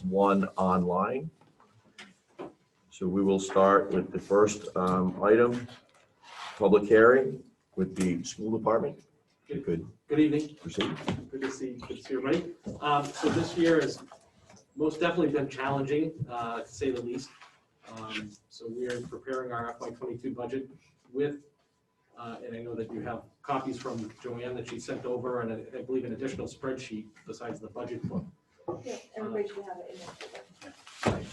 one online. So we will start with the first item, public hearing with the school department. Good evening. Proceed. Good to see everybody. So this year has most definitely been challenging, to say the least. So we are preparing our FY22 budget with, and I know that you have copies from Joanne that she sent over, and I believe an additional spreadsheet besides the budget book. Yeah, everybody should have it in there.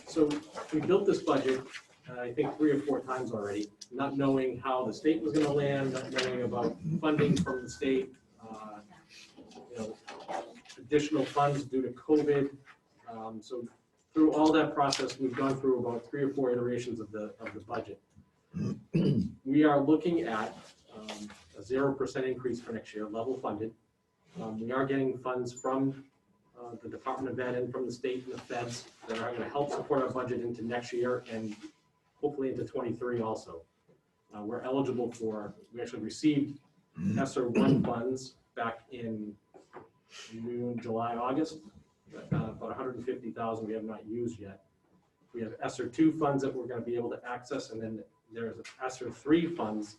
So we built this budget, I think 3 or 4 times already, not knowing how the state was going to land, not knowing about funding from the state, additional funds due to COVID. So through all that process, we've gone through about 3 or 4 iterations of the budget. We are looking at a 0% increase for next year, level funded. We are getting funds from the Department of Ed and from the state and the feds that are going to help support our budget into next year and hopefully into 23 also. We're eligible for, we actually received ESSER 1 funds back in June, July, August, about 150,000 we have not used yet. We have ESSER 2 funds that we're going to be able to access, and then there's ESSER 3 funds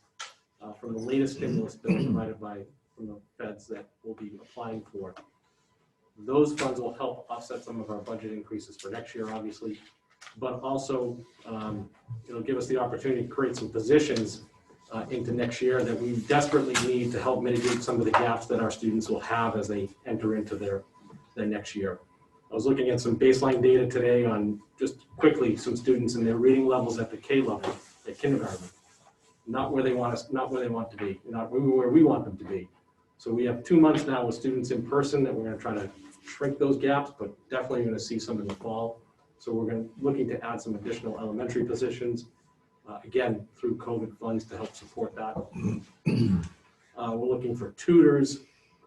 from the latest stimulus bill provided from the feds that we'll be applying for. Those funds will help offset some of our budget increases for next year, obviously, but also it'll give us the opportunity to create some positions into next year that we desperately need to help mitigate some of the gaps that our students will have as they enter into their next year. I was looking at some baseline data today on just quickly some students and their reading levels at the K level at kindergarten, not where they want to be, not where we want them to be. So we have 2 months now with students in person that we're going to try to shrink those gaps, but definitely going to see some in the fall. So we're looking to add some additional elementary positions, again, through COVID funds to help support that. We're looking for tutors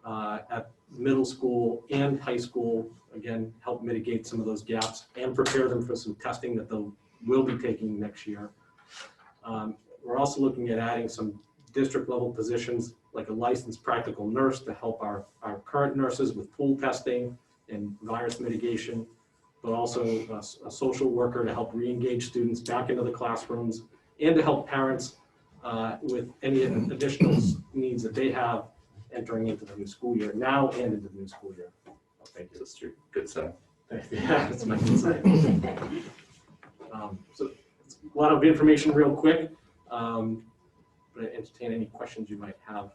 at middle school and high school, again, help mitigate some of those gaps and prepare them for some testing that they will be taking next year. We're also looking at adding some district level positions like a licensed practical nurse to help our current nurses with pool testing and virus mitigation, but also a social worker to help re-engage students back into the classrooms and to help parents with any additional needs that they have entering into the new school year, now and into the new school year. Oh, thank you. That's your good side. Yeah, that's my good side. So it's a lot of information real quick, but I entertain any questions you might have.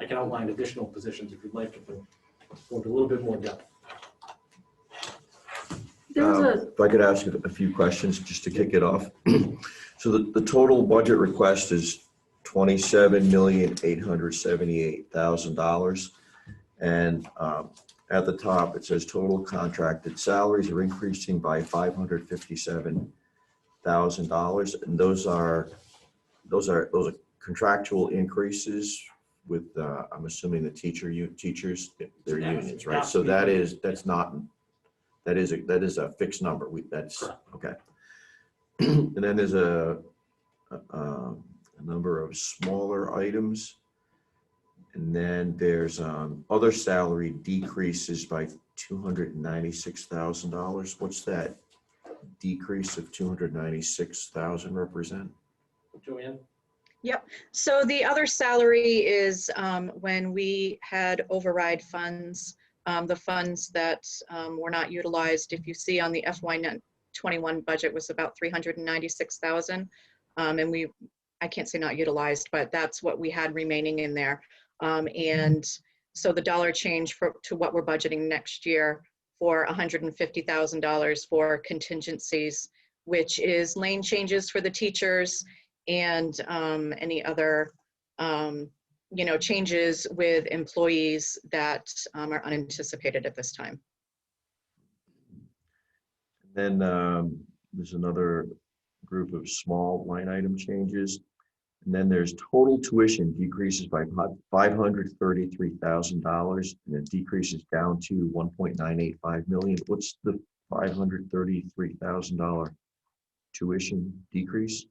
I can outline additional positions if you'd like to go into a little bit more depth. If I could ask you a few questions just to kick it off. So the total budget request is $27,878,000, and at the top it says total contracted salaries are increasing by $557,000, and those are contractual increases with I'm assuming the teachers, their unions, right? So that is a fixed number. That's correct. Okay. And then there's a number of smaller items, and then there's other salary decreases by $296,000. What's that decrease of $296,000 represent? Joanne? Yep. So the other salary is when we had override funds, the funds that were not utilized. If you see on the FY21 budget was about $396,000, and I can't say not utilized, but that's what we had remaining in there. And so the dollar change to what we're budgeting next year for $150,000 for contingencies, which is lane changes for the teachers and any other changes with employees that are unanticipated at this time. Then there's another group of small line item changes. And then there's total tuition decreases by $533,000, and it decreases down to $1.985 million. What's the $533,000 tuition decrease?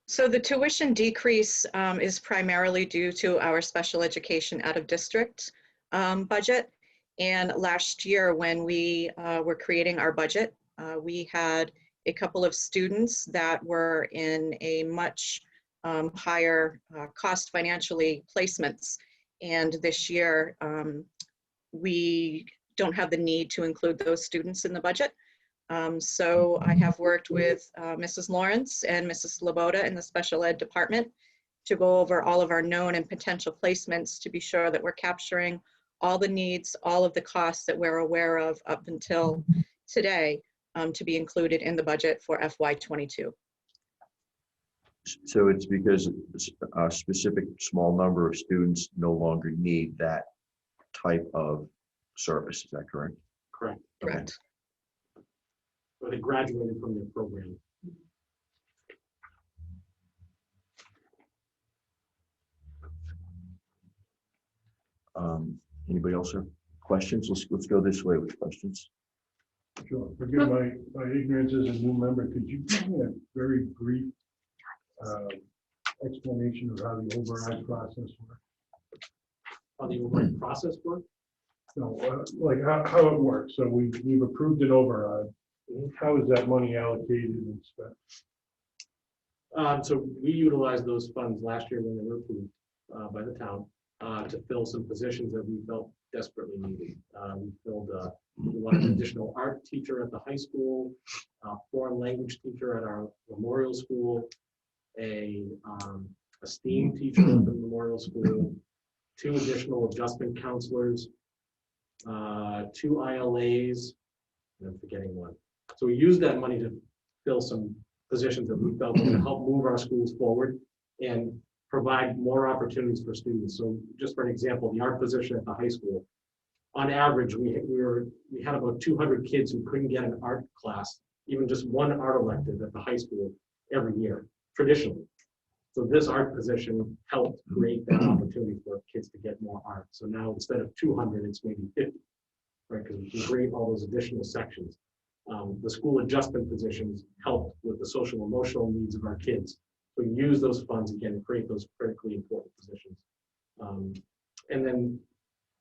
So the tuition decrease is primarily due to our special education out of district budget. And last year, when we were creating our budget, we had a couple of students that were in a much higher cost financially placements. And this year, we don't have the need to include those students in the budget. So I have worked with Mrs. Lawrence and Mrs. Laboda in the special ed department to go over all of our known and potential placements to be sure that we're capturing all the needs, all of the costs that we're aware of up until today to be included in the budget for FY22. So it's because a specific small number of students no longer need that type of service. Is that correct? Correct. Correct. Or they graduated from their program. Anybody else have questions? Let's go this way with questions. Sure. Forgive my ignorance as a new member. Could you give me a very brief explanation of how the override process works? How the override process work? No, like how it works. So we've approved an override. How is that money allocated and spent? So we utilized those funds last year when they were approved by the town to fill some positions that we felt desperately needed. We filled we wanted an additional art teacher at the high school, foreign language teacher at our memorial school, a STEAM teacher at the memorial school, 2 additional adjustment counselors, 2 ILAs, and I'm forgetting one. So we used that money to fill some positions that we felt were going to help move our schools forward and provide more opportunities for students. So just for an example, the art position at the high school, on average, we had about 200 kids who couldn't get an art class, even just one art elective at the high school every year, traditionally. So this art position helped create that opportunity for kids to get more art. So now instead of 200, it's maybe 50, right? Because we can create all those additional sections. The school adjustment positions helped with the social emotional needs of our kids. We use those funds again to create those critically important positions. And then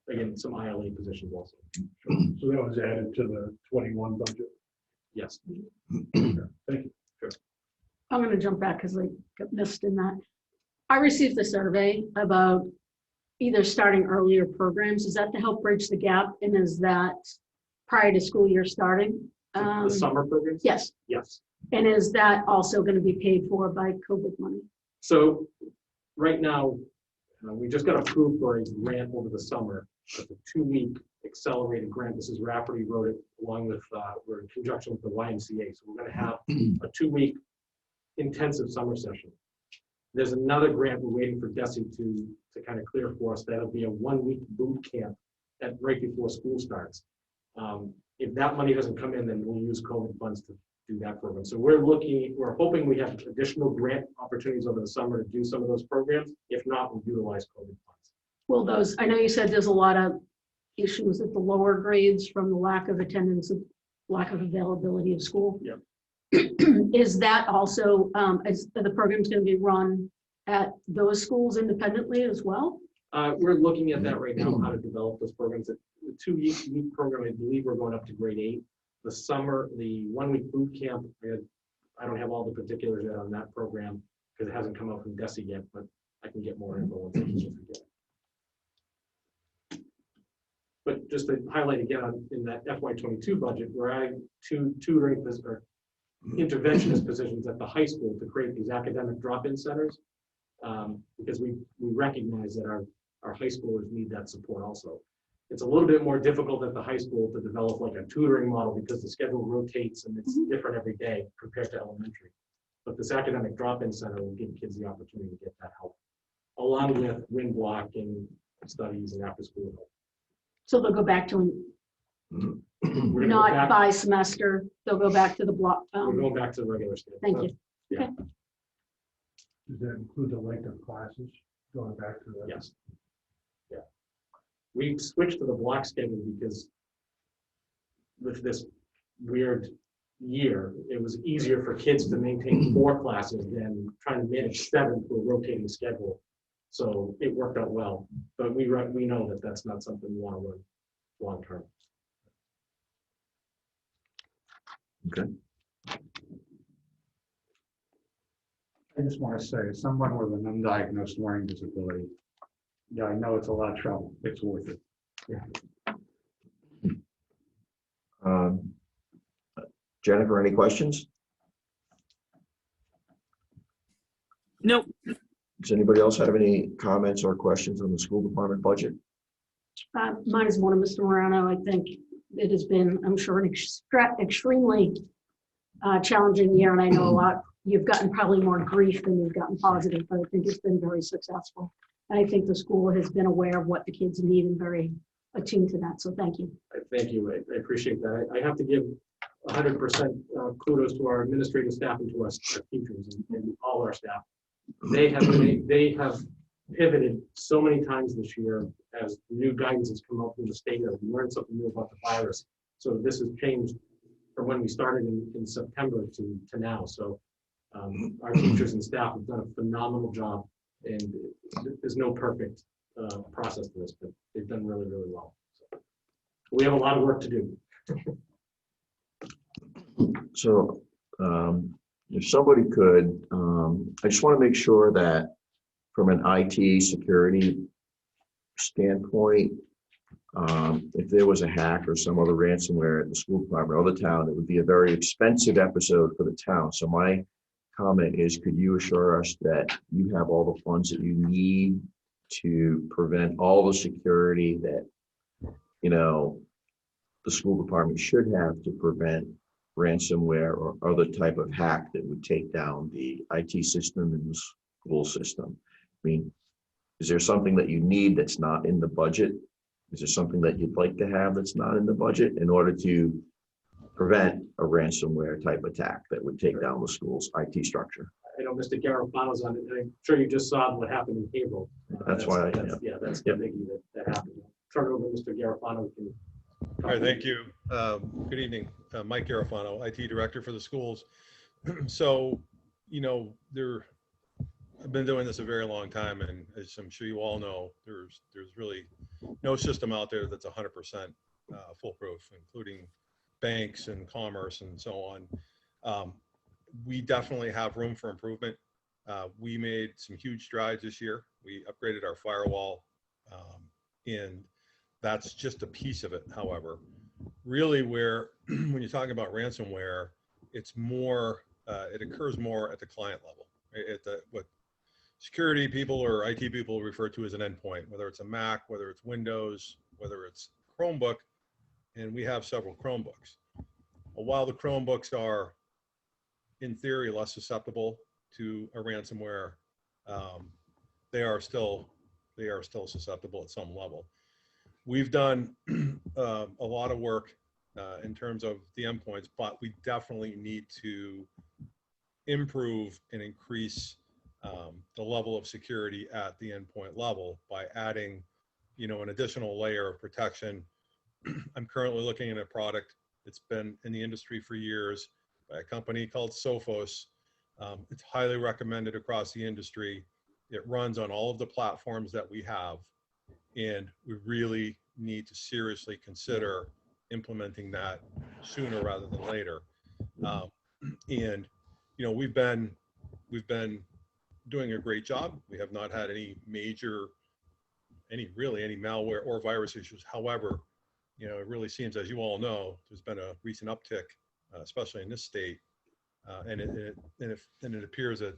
again, some ILA positions also. So that was added to the 21 budget. Yes. Thank you. Sure. I'm going to jump back because I got missed in that. I received a survey about either starting earlier programs. Is that to help bridge the gap? And is that prior to school year starting? The summer programs? Yes. Yes. And is that also going to be paid for by COVID money? So right now, we just got approved for a grant over the summer. It's a 2-week accelerated grant. This is Rafferty wrote it along with, we're in conjunction with the YMCA. So we're going to have a 2-week intensive summer session. There's another grant we're waiting for DESI to kind of clear for us. That'll be a 1-week boot camp right before school starts. If that money doesn't come in, then we'll use COVID funds to do that program. So we're hoping we have additional grant opportunities over the summer to do some of those programs. If not, we'll utilize COVID funds. Will those, I know you said there's a lot of issues at the lower grades from the lack of attendance, lack of availability of school. Yeah. Is that also, is the program's going to be run at those schools independently as well? We're looking at that right now, how to develop those programs. The 2-week program, I believe we're going up to grade 8. The summer, the 1-week boot camp, I don't have all the particulars yet on that program because it hasn't come out from DESI yet, but I can get more info once I get it. But just to highlight again, in that FY22 budget, we're adding 2 tutoring or interventionist positions at the high school to create these academic drop-in centers because we recognize that our high schoolers need that support also. It's a little bit more difficult at the high school to develop like a tutoring model because the schedule rotates and it's different every day compared to elementary. But this academic drop-in center will give kids the opportunity to get that help, along with wind blocking studies and after-school help. So they'll go back to not by semester, they'll go back to the block. We're going back to the regular schedule. Thank you. Yeah. Okay. Does that include the length of classes going back to that? Yes. Yeah. We switched to the block schedule because with this weird year, it was easier for kids to maintain 4 classes than trying to manage 7 for a rotating schedule. So it worked out well, but we know that that's not something we want to run long-term. Okay. I just want to say, as someone with an undiagnosed learning disability, yeah, I know it's a lot of trouble. It's worth it. Um, Jennifer, any questions? Nope. Does anybody else have any comments or questions on the school department budget? Mine is one of Mr. Morano. I think it has been, I'm sure, an extremely challenging year, and I know a lot, you've gotten probably more grief than you've gotten positive, but I think it's been very successful. And I think the school has been aware of what the kids need and very attuned to that, so thank you. Thank you. I appreciate that. I have to give 100% kudos to our administrative staff and to our teachers and all our staff. They have pivoted so many times this year as new guidance has come out from the state, or we learned something new about the virus. So this has changed from when we started in September to now. So our teachers and staff have done a phenomenal job, and there's no perfect process to this, but they've done really, really well. So we have a lot of work to do. So if somebody could, I just want to make sure that from an IT security standpoint, if there was a hack or some other ransomware at the school department or the town, it would be a very expensive episode for the town. So my comment is, could you assure us that you have all the funds that you need to prevent all the security that, you know, the school department should have to prevent ransomware or other type of hack that would take down the IT system and the school system? I mean, is there something that you need that's not in the budget? Is there something that you'd like to have that's not in the budget in order to prevent a ransomware type attack that would take down the school's IT structure? I know Mr. Garofano's on it, and I'm sure you just saw what happened in Haverhill. That's why, that's the biggie that happened. Turn it over to Mr. Garofano. All right, thank you. Good evening, Mike Garofano, IT Director for the schools. So, you know, I've been doing this a very long time, and as I'm sure you all know, there's really no system out there that's 100% foolproof, including banks and commerce and so on. We definitely have room for improvement. We made some huge strides this year. We upgraded our firewall, and that's just a piece of it. However, really where, when you're talking about ransomware, it's more, it occurs more at the client level, at what security people or IT people refer to as an endpoint, whether it's a Mac, whether it's Windows, whether it's Chromebook, and we have several Chromebooks. Well, while the Chromebooks are, in theory, less susceptible to a ransomware, they are still susceptible at some level. We've done a lot of work in terms of the endpoints, but we definitely need to improve and increase the level of security at the endpoint level by adding, you know, an additional layer of protection. I'm currently looking at a product that's been in the industry for years by a company called Sophos. It's highly recommended across the industry. It runs on all of the platforms that we have, and we really need to seriously consider implementing that sooner rather than later. And you know, we've been doing a great job. We have not had any major, any malware or virus issues. However, you know, it really seems, as you all know, there's been a recent uptick, especially in this state, and it appears that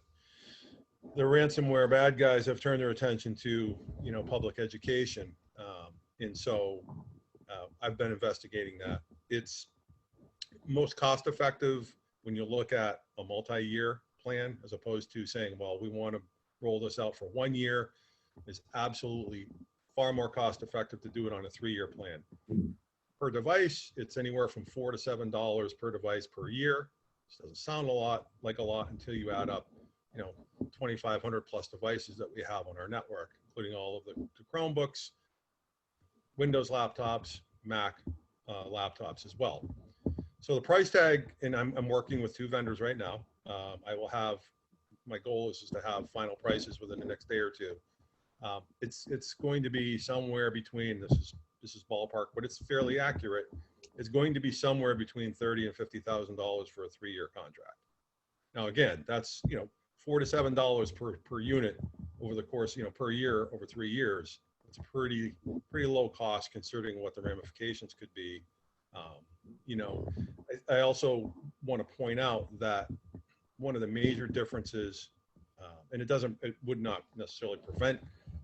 the ransomware bad guys have turned their attention to, you know, public education, and so I've been investigating that. It's most cost effective when you look at a multi-year plan, as opposed to saying, well, we want to roll this out for 1 year. Is absolutely far more cost effective to do it on a 3-year plan. Per device, it's anywhere from $4 to $7 per device per year. This doesn't sound like a lot until you add up, you know, 2,500 plus devices that we have on our network, including all of the Chromebooks, Windows laptops, Mac laptops as well. So the price tag, and I'm working with 2 vendors right now. I will have, my goal is just to have final prices within the next day or 2. It's going to be somewhere between, this is this is ballpark, but it's fairly accurate, is going to be somewhere between $30,000 and $50,000 for a 3-year contract. Now, again, that's, you know, $4 to $7 per unit over the course, you know, per year over 3 years. It's pretty low cost considering what the ramifications could be. You know, I also want to point out that one of the major differences, and it would not necessarily prevent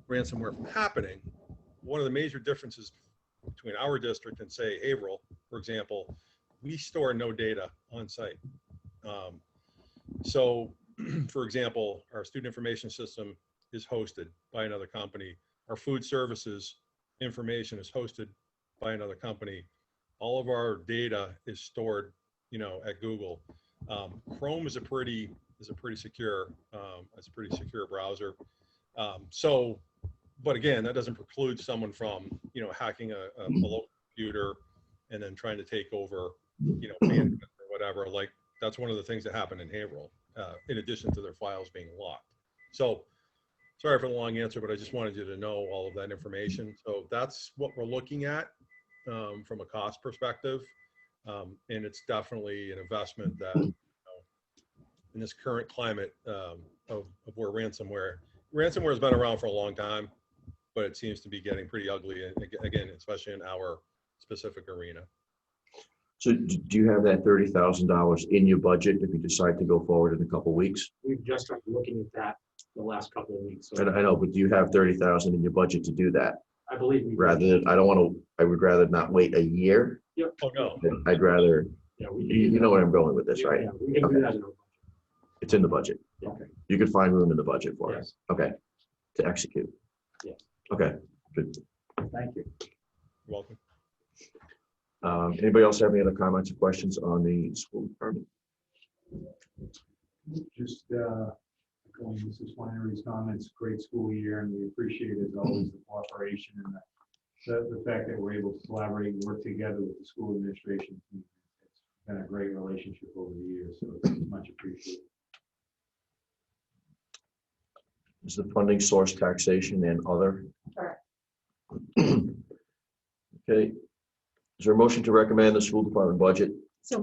ransomware from happening. One of the major differences between our district and say Haverhill, for example, we store no data on site. So, for example, our student information system is hosted by another company. Our food services information is hosted by another company. All of our data is stored, you know, at Google. Chrome is a pretty secure, it's a pretty secure browser. So, but again, that doesn't preclude someone from, you know, hacking a local computer and then trying to take over, you know, bandwidth or whatever. Like, that's one of the things that happened in Haverhill, in addition to their files being locked. So, sorry for the long answer, but I just wanted you to know all of that information. So that's what we're looking at from a cost perspective. And it's definitely an investment that, you know, in this current climate of where ransomware has been around for a long time, but it seems to be getting pretty ugly. And again, especially in our specific arena. So do you have that $30,000 in your budget if you decide to go forward in a couple of weeks? We've just started looking at that the last couple of weeks. So I know, but do you have 30,000 in your budget to do that? I believe we Rather than, I would rather not wait a year. Yep. Oh, no. I'd rather, Yeah, we you know where I'm going with this, right? Yeah, we can do that in our It's in the budget. budget. Okay. You could find room in the budget for it. Yes. Okay. To execute. Yes. Okay, good. Thank you. You're welcome. Anybody else have any other comments or questions on the school department? Just going Mrs. Flannery's comments, great school year, and we appreciate as always the cooperation and the fact that we're able to collaborate and work together with the school administration. It's been a great relationship over the years, so it's much appreciated. Is the funding source taxation and other? Correct. Okay. Is there a motion to recommend the school department budget? So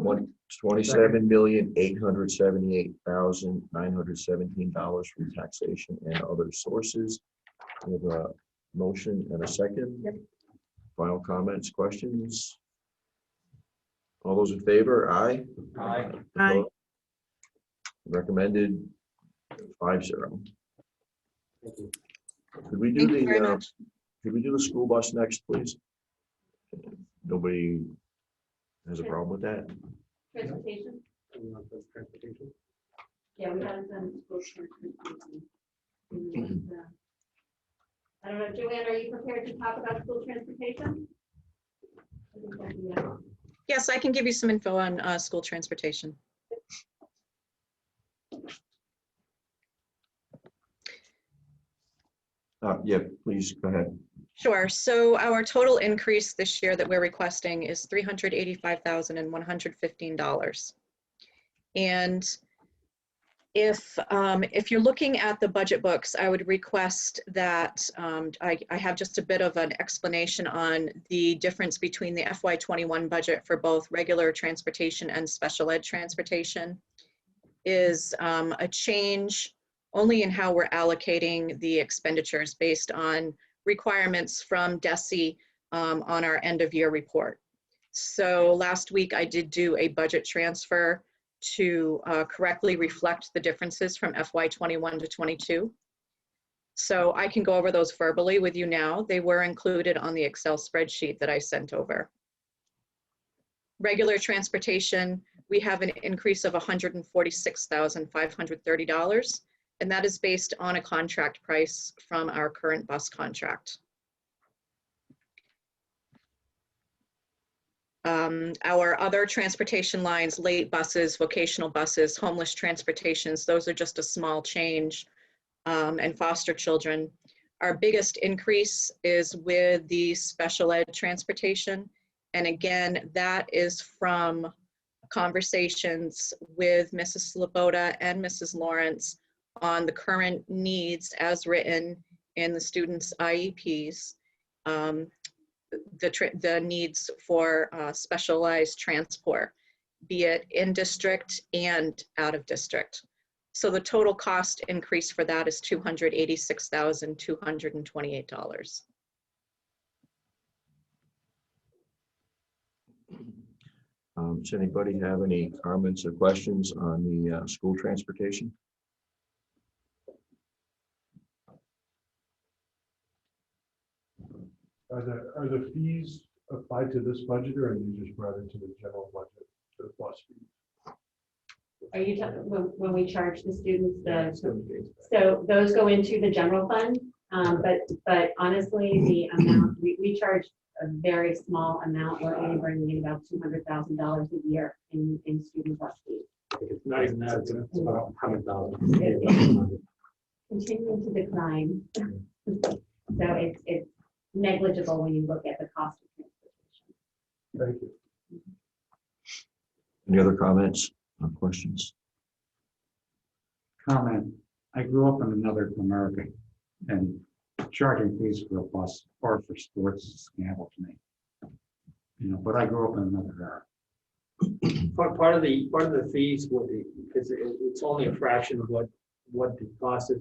$27,878,917 from taxation and other sources. We have a motion and a second. Yep. Final comments, questions? All those in favor? Aye. Aye. Aye. Opposed? Recommended 5-0. Thank you. Could we do Thank you very the, much. could we do the school bus next, please? Nobody has a problem with that? Transportation? Transportation. Yeah, we haven't done school transportation. I don't know, Joanne, are you prepared to talk about school transportation? I think that'd be, Yes, I can give you some info on school transportation. Yeah, please go ahead. Sure. So our total increase this year that we're requesting is $385,115. And if you're looking at the budget books, I would request that I have just a bit of an explanation on the difference between the FY21 budget for both regular transportation and special ed transportation is a change only in how we're allocating the expenditures based on requirements from DESE on our end of year report. So last week I did do a budget transfer to correctly reflect the differences from FY21 to 22. So I can go over those verbally with you now. They were included on the Excel spreadsheet that I sent over. Regular transportation, we have an increase of $146,530, and that is based on a contract price from our current bus contract. Our other transportation lines, late buses, vocational buses, homeless transportations, those are just a small change, and foster children. Our biggest increase is with the special ed transportation. And again, that is from conversations with Mrs. Sloboda and Mrs. Lawrence on the current needs as written in the students' IEPs. the needs for specialized transport, be it in district and out of district. So the total cost increase for that is $286,228. Does anybody have any comments or questions on the school transportation? Are the fees applied to this budget, or are they just brought into the general budget, the bus fees? Are you talking, when we charge the students, so those go into the general fund, but honestly, the amount, we charge a very small amount. We're only bringing in about $200,000 a year in student bus fees. It's not even that, it's about 100,000. Continuing to decline. So it's negligible when you look at the cost of transportation. Thank you. Any other comments or questions? Comment. I grew up in another America, and charging fees for a bus or for sports is a scandal to me. You know, but I grew up in another era. Part of the fees will be, because it's only a fraction of what the cost is.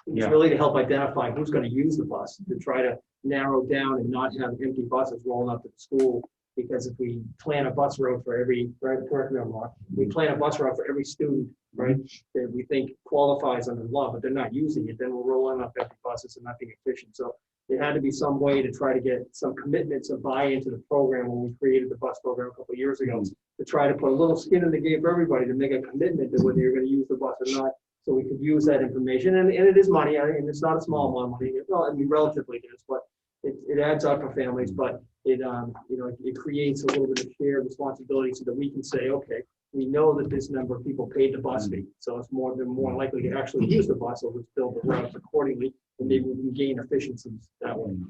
It's Yeah. really to help identify who's going to use the bus, to try to narrow down and not have empty buses rolling up to the school. Because if we plan a bus route for every, right, correct me if I'm wrong, we plan a bus route for every student, right, that we think qualifies under law, but they're not using it, then we're rolling up empty buses and not being efficient. So there had to be some way to try to get some commitment, some buy-in to the program when we created the bus program a couple of years ago, to try to put a little skin in the game for everybody to make a commitment to whether you're going to use the bus or not, so we could use that information. And it is money, and it's not a small amount of money. Well, I mean, relatively it is, but it adds up for families, but it, you know, it creates a little bit of shared responsibility so that we can say, okay, we know that this number of people paid the bus fee, so it's more likely to actually use the bus, so let's build the routes accordingly, and maybe we can gain efficiencies that way. You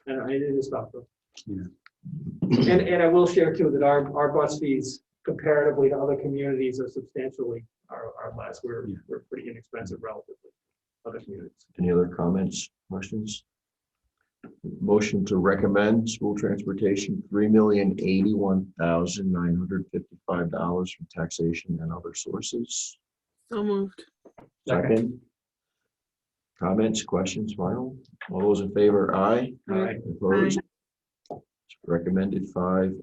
know? And it is tough, though. Yeah. And I will share too that our bus fees comparatively to other communities are substantially are less. We're pretty inexpensive relatively to other communities. Any other comments, questions? Motion to recommend school transportation, $3,081,955 from taxation and other sources. So moved. Second. Comments, questions, final? All those in favor, aye. Aye. Opposed? Recommended 5-0.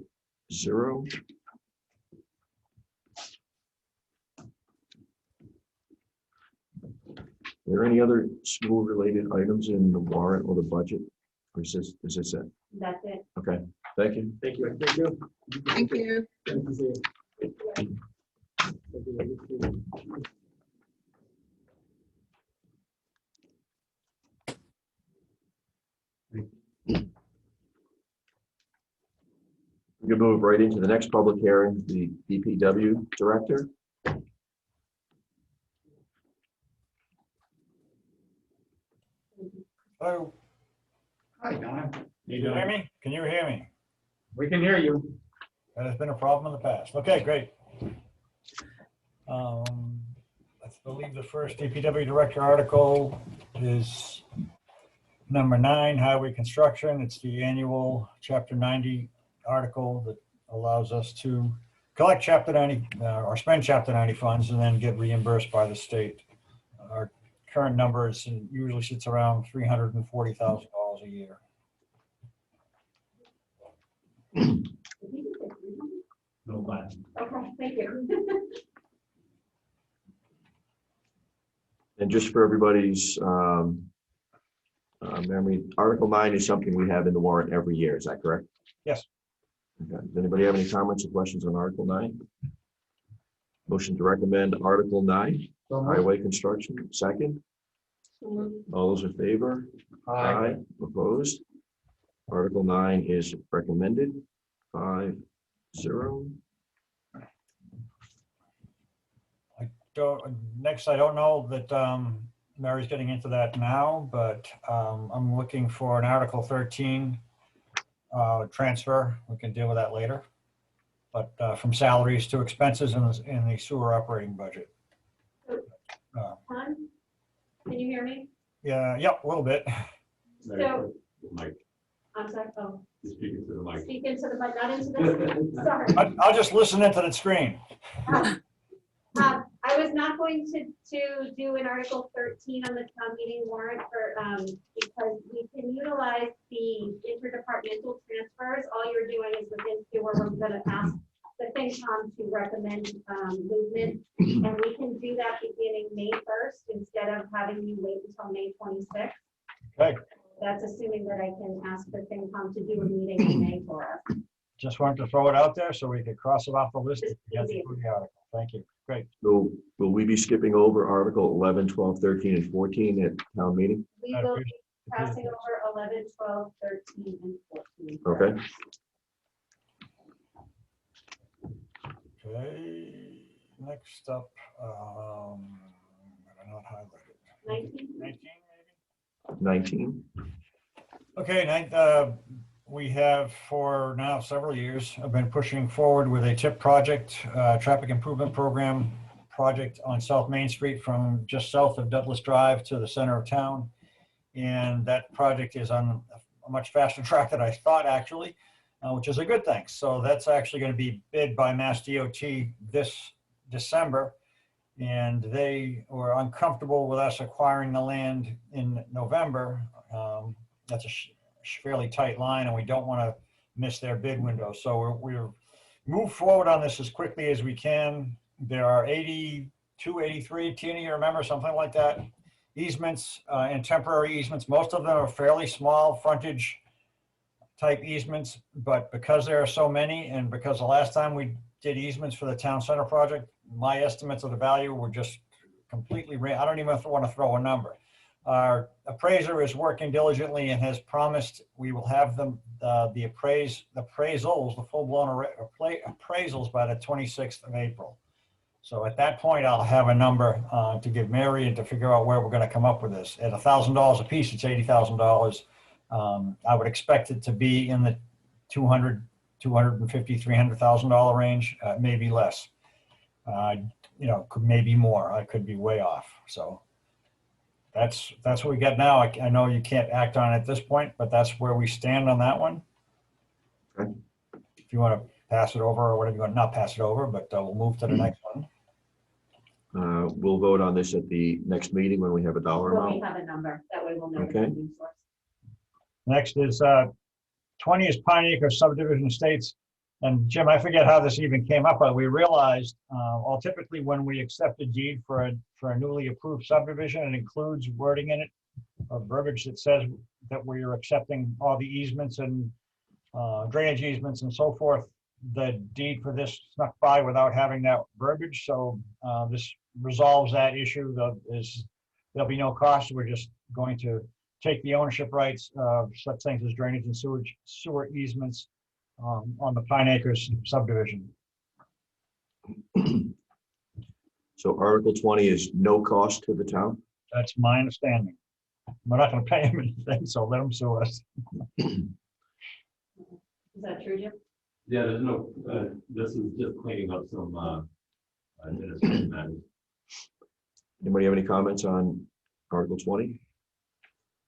Are there any other school-related items in the warrant or the budget? Or is this it? That's it. Okay, thank you. Thank you. Thank you. Thank you. Thank you. We can move right into the next public hearing, the DPW director. Hello, Hi, Don. can you hear me? Can you hear me? We can hear you. That has been a problem in the past. Okay, great. I believe the first DPW director article is number 9, highway construction. It's the annual Chapter 90 article that allows us to collect Chapter 90 or spend Chapter 90 funds and then get reimbursed by the state. Our current numbers usually sits around $340,000 a year. No bad. Okay, thank you. And just for everybody's memory, Article 9 is something we have in the warrant every year. Is that correct? Yes. Okay. Does anybody have any comments or questions on Article 9? Motion to recommend Article 9, highway construction. Second. All those in favor? Aye. Opposed? Article 9 is recommended. 5-0. Next, I don't know that Mary's getting into that now, but I'm looking for an Article 13 transfer. We can deal with that later. But from salaries to expenses in the sewer operating budget. Can you hear me? Yeah, a little bit. So, I'm sorry, oh, You're speaking to the mic. speak into the mic, not into the, sorry. I'll just listen into the screen. I was not going to do an Article 13 on the town meeting warrant for, because we can utilize the interdepartmental transfers. All you're doing is within sewer, we're gonna ask the FinCom to recommend movement. And we can do that beginning May 1st instead of having you wait until May 26th. Okay. That's assuming that I can ask the FinCom to do a meeting in May for us. Just wanted to throw it out there so we could cross it off the list to get through the article. Thank you. Great. So will we be skipping over Article 11, 12, 13, and 14 at town meeting? We will be passing over 11, 12, 13, and 14. Okay. Okay, next up, not highlighted. 19. 19 maybe? 19. Okay, we have for now several years, I've been pushing forward with a TIP project, traffic improvement program project on South Main Street from just south of Douglas Drive to the center of town. And that project is on a much faster track than I thought, actually, which is a good thing. So that's actually going to be bid by Mass DOT this December. And they were uncomfortable with us acquiring the land in November. That's a fairly tight line, and we don't want to miss their bid window. So we're move forward on this as quickly as we can. There are 82, 83, Tina, you remember, something like that, easements and temporary easements. Most of them are fairly small frontage type easements, but because there are so many, and because the last time we did easements for the town center project, my estimates of the value were just completely, I don't even want to throw a number. Our appraiser is working diligently and has promised we will have them, the appraisals, the full-blown appraisals by the 26th of April. So at that point, I'll have a number to give Mary and to figure out where we're going to come up with this. At $1,000 a piece, it's $80,000. I would expect it to be in the $200,000, $250,000, $300,000 range, maybe less. You know, maybe more. I could be way off. So that's what we got now. I know you can't act on it at this point, but that's where we stand on that one. Okay. If you want to pass it over or whatever you want, not pass it over, but we'll move to the next one. We'll vote on this at the next meeting when we have a dollar When we amount. have a number, that way we'll know. Okay. the funding source. Next is 20 is Pine Acre Subdivision Estates. And Jim, I forget how this even came up, but we realized, well, typically when we accept a deed for a newly approved subdivision, it includes wording in it, or verbiage that says that we are accepting all the easements and drainage easements and so forth. The deed for this snuck by without having that verbiage, so this resolves that issue. There'll be no cost. We're just going to take the ownership rights of such things as drainage and sewer easements on the Pine Acres subdivision. So Article 20 is no cost to the town? That's my understanding. We're not going to pay them anything, so let them sue us. Is that true, Jim? Yeah, there's no, this is just cleaning up some administrative matters. Anybody have any comments on Article 20?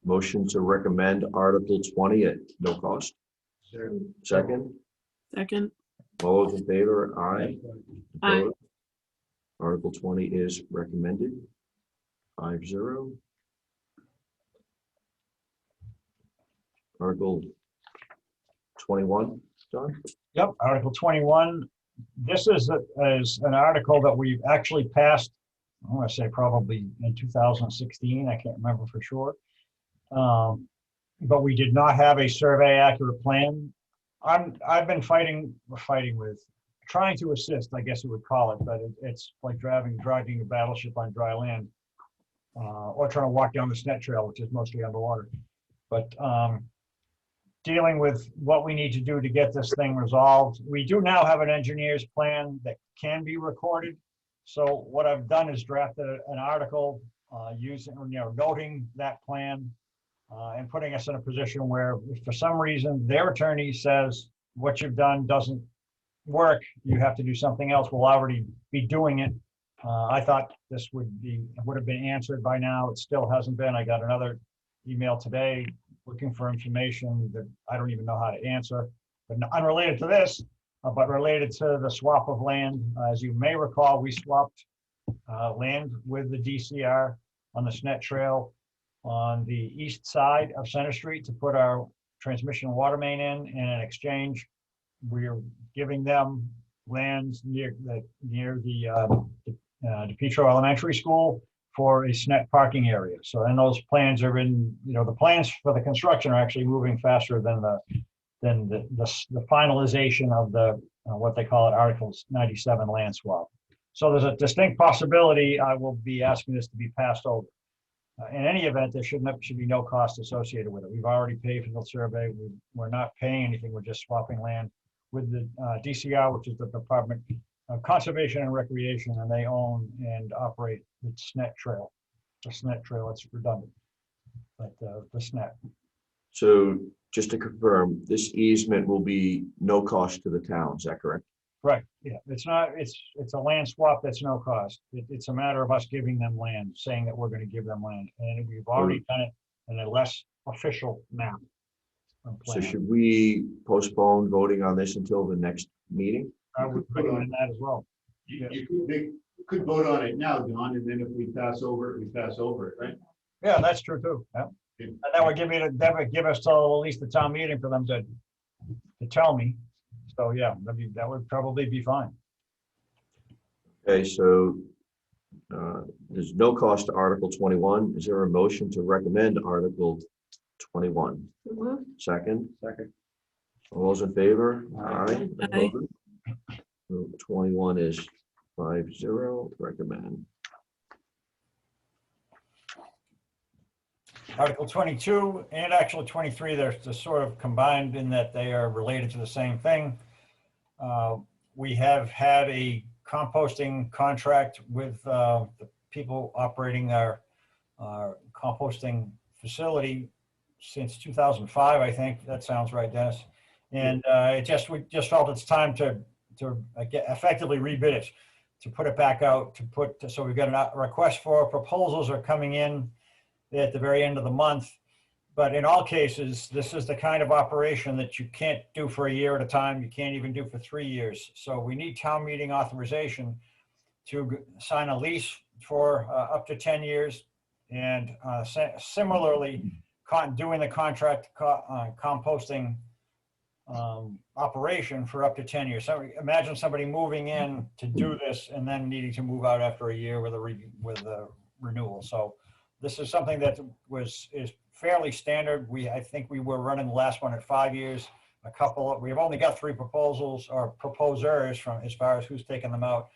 Motion to recommend Article 20 at no cost. Sure. Second, Second. all those in favor? Aye. Aye. Opposed? Article 20 is recommended. 5-0. Article 21, John? Yep, Article 21. This is an article that we've actually passed, I want to say probably in 2016. I can't remember for sure. But we did not have a survey accurate plan. I've been trying to assist, I guess you would call it, but it's like dragging a battleship on dry land, or trying to walk down the SNET trail, which is mostly underwater. But dealing with what we need to do to get this thing resolved. We do now have an engineer's plan that can be recorded. So what I've done is drafted an article noting that plan and putting us in a position where if for some reason their attorney says what you've done doesn't work, you have to do something else, we'll already be doing it. I thought this would have been answered by now. It still hasn't been. I got another email today looking for information that I don't even know how to answer, but unrelated to this, but related to the swap of land. As you may recall, we swapped land with the DCR on the SNET Trail on the east side of Center Street to put our transmission water main in an exchange. We're giving them lands near the DePietro Elementary School for a SNET parking area. So, and those plans are in, the plans for the construction are actually moving faster than the finalization of the what they call it Article 97 land swap. So there's a distinct possibility I will be asking this to be passed over. In any event, there should be no cost associated with it. We've already paid for the survey. We're not paying anything. We're just swapping land with the DCR, which is the Department of Conservation and Recreation, and they own and operate the SNET Trail. The SNET Trail, it's redundant, but the SNET. So just to confirm, this easement will be no cost to the town, is that correct? Right, yeah, it's a land swap that's no cost. It's a matter of us giving them land, saying that we're gonna give them land, and we've already done it in a less official map. So should we postpone voting on this until the next meeting? I would recommend that as well. You could vote on it now, Don, and then if we pass over it, we pass over it, right? Yeah, that's true too, yeah. And that would give us till at least the town meeting for them to tell me. So yeah, that would probably be fine. Okay, so there's no cost to Article 21. Is there a motion to recommend Article 21? Second? Second. All those in favor? Aye. Aye. So 21 is 5-0, recommend. Article 22 and actually 23, they're sort of combined in that they are related to the same thing. We have had a composting contract with the people operating our composting facility since 2005, I think. That sounds right, Dennis. And we just felt it's time to effectively rebid it, to put it back out, so we've got a request for proposals are coming in at the very end of the month. But in all cases, this is the kind of operation that you can't do for a year at a time. You can't even do for 3 years. So we need town meeting authorization to sign a lease for up to 10 years. And similarly, doing the contract composting operation for up to 10 years. So imagine somebody moving in to do this and then needing to move out after a year with a renewal. So this is something that is fairly standard. I think we were running the last one at 5 years. We've only got 3 proposals or proposers from as far as who's taken them out.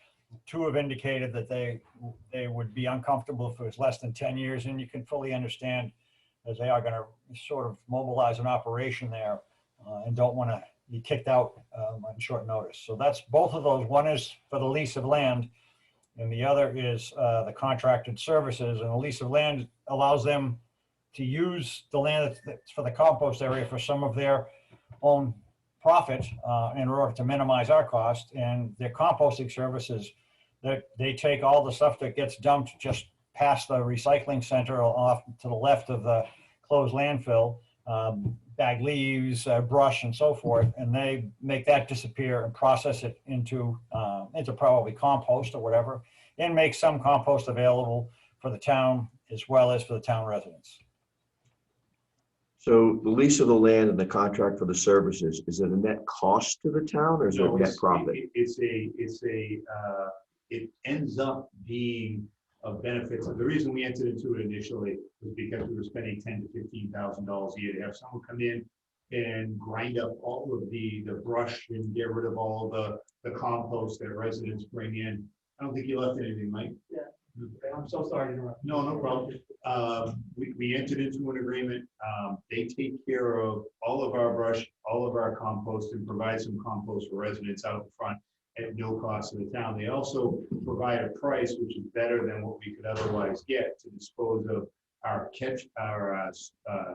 2 have indicated that they would be uncomfortable if it was less than 10 years, and you can fully understand as they are going to sort of mobilize an operation there and don't want to be kicked out on short notice. So that's both of those. One is for the lease of land, and the other is the contracted services. And the lease of land allows them to use the land that's for the compost area for some of their own profit in order to minimize our cost. And their composting services, they take all the stuff that gets dumped just past the recycling center off to the left of the closed landfill, bag leaves, brush, and so forth, and they make that disappear and process it into probably compost or whatever, and make some compost available for the town as well as for the town residents. So the lease of the land and the contract for the services, is it a net cost to the town or is it a net profit? It ends up being of benefits. The reason we entered into it initially was because we were spending $10,000 to $15,000 a year to have someone come in and grind up all of the brush and get rid of all the compost that residents bring in. I don't think you left anything, Mike. Yeah. I'm so sorry to interrupt. No problem. We entered into an agreement. They take care of all of our brush, all of our compost, and provide some compost for residents out in front at no cost to the town. They also provide a price which is better than what we could otherwise get to dispose of our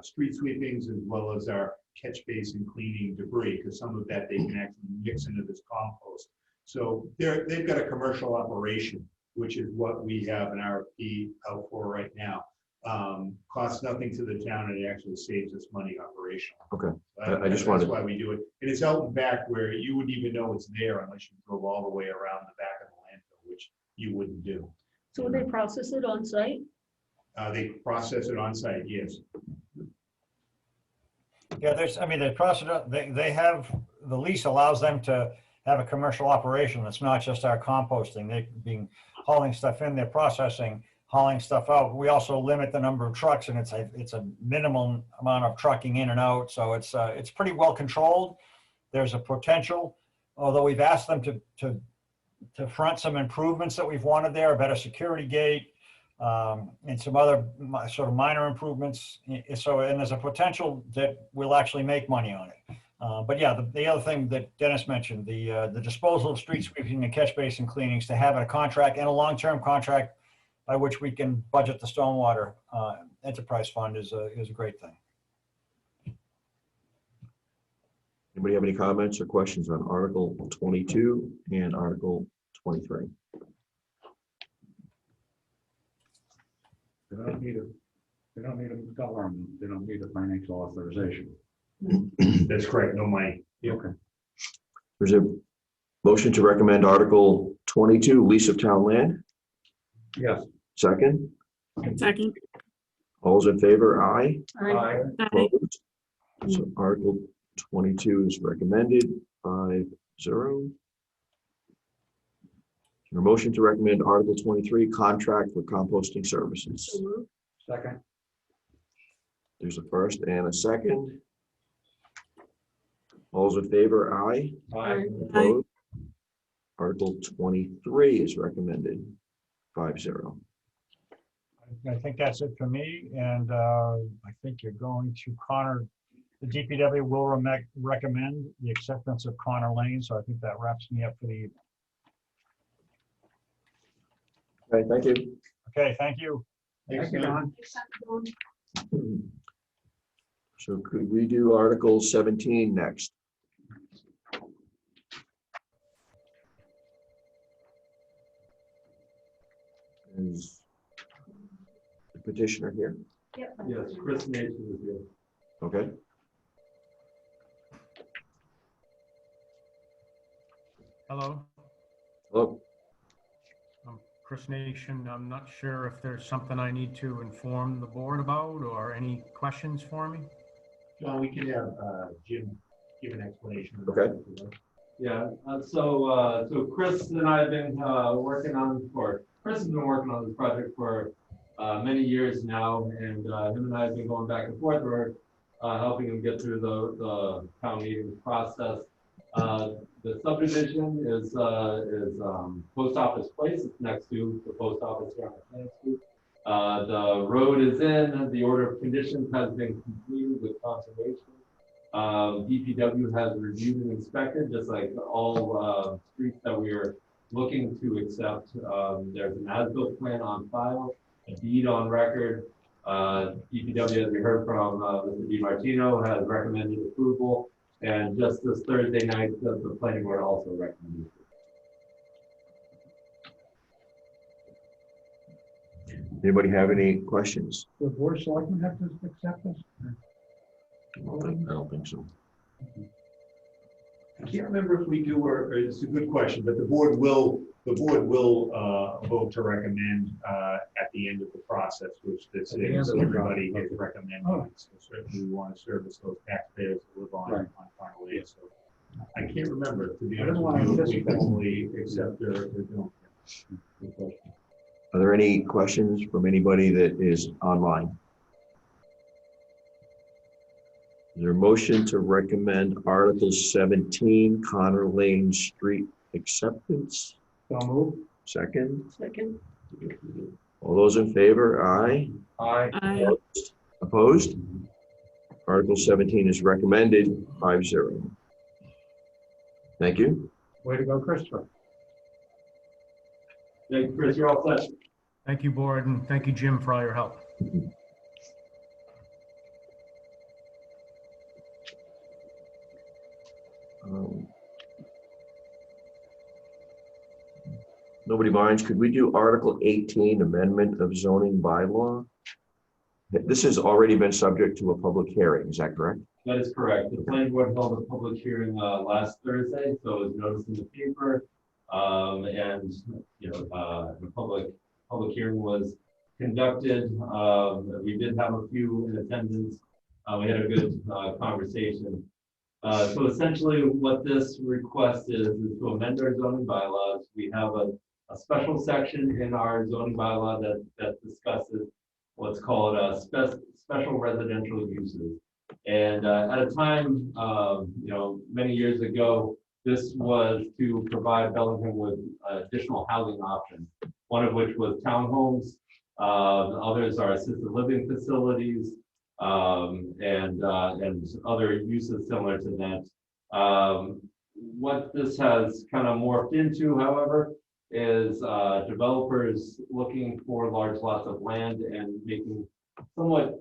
street sweepings as well as our catch basin cleaning debris, because some of that they can actually mix into this compost. So they've got a commercial operation, which is what we have an RFP out for right now. Costs nothing to the town, and it actually saves us money operational. Okay. So I just wanted- That's why we do it. And it's out and back where you wouldn't even know it's there unless you drove all the way around the back of the landfill, which you wouldn't do. So would they process it on site? They process it on site, yes. Yeah, they process it, they have, the lease allows them to have a commercial operation. It's not just our composting. They're hauling stuff in, they're processing, hauling stuff out. We also limit the number of trucks, and it's a minimum amount of trucking in and out. So it's pretty well controlled. There's a potential, although we've asked them to front some improvements that we've wanted there, a better security gate, and some other sort of minor improvements. So, and there's a potential that we'll actually make money on it. But yeah, the other thing that Dennis mentioned, the disposal of street sweeping and catch basin cleanings, to have a contract and a long-term contract by which we can budget the stormwater enterprise fund is a great thing. Anybody have any comments or questions on Article 22 and Article 23? They don't need a dollar amount. They don't need a financial authorization. That's correct, no money. Okay. There's a motion to recommend Article 22, lease of town land. Yes. Second, Second. all's in favor, aye. Aye. Opposed? So Article 22 is recommended, 5-0. A motion to recommend Article 23, contract for composting services. Second. There's a first and a second. All's in favor, aye. Aye. Opposed? Article 23 is recommended, 5-0. I think that's it for me, and I think you're going to Connor. The DPW will recommend the acceptance of Connor Lane, so I think that wraps me up for the evening. Okay, thank you. Okay, thank you. Thank you, Don. So could we do Article 17 next? Is the petitioner here? Yep. Yes, Chris Mason is here. Okay. Hello, Hello. I'm Chris Nation. I'm not sure if there's something I need to inform the board about or any questions for me. John, we can have Jim give an explanation. Okay. Yeah, so Chris and I have been Chris has been working on this project for many years now, and him and I have been going back and forth. We're helping him get through the town meeting process. The subdivision is Post Office Place. It's next to the post office here on the Plain Street. The road is in. The order of conditions has been completed with conservation. DPW has reviewed and inspected, just like all streets that we are looking to accept. There's an as-built plan on file, a deed on record. DPW, as we heard from Mr. DiMartino, has recommended approval. And just this Thursday night, the planning board also recommended approval. Anybody have any questions? Does the Board of Selectmen have to accept this? I don't think so. I can't remember if we do, or it's a good question, but the board will vote to recommend at the end of the process, which this is, everybody is recommending. So certainly we want to service those taxpayers that live on Farnell Lane. So I can't remember, to be honest with you, if we formally accept or don't. Are there any questions from anybody that is online? Is there a motion to recommend Article 17, Connor Lane Street acceptance? So move. Second. Second. All those in favor? Aye. Aye. Opposed? Article 17 is recommended, 5-0. Thank you. Way to go, Christopher. Thank you, Chris. You're all set. Thank you, board, and thank you, Jim, for all your help. Nobody minds. Could we do Article 18, amendment of zoning bylaw? This has already been subject to a public hearing, is that correct? That is correct. The planning board held a public hearing last Thursday, so it was noticed in the paper. And, the public hearing was conducted. We did have a few in attendance. We had a good conversation. So essentially what this request is to amend our zoning bylaws. We have a special section in our zoning bylaw that discusses what's called special residential uses. And at a time, many years ago, this was to provide Bellingham with additional housing options, one of which was townhomes. Others are assisted living facilities, and other uses similar to that. What this has kind of morphed into, however, is developers looking for large lots of land and making somewhat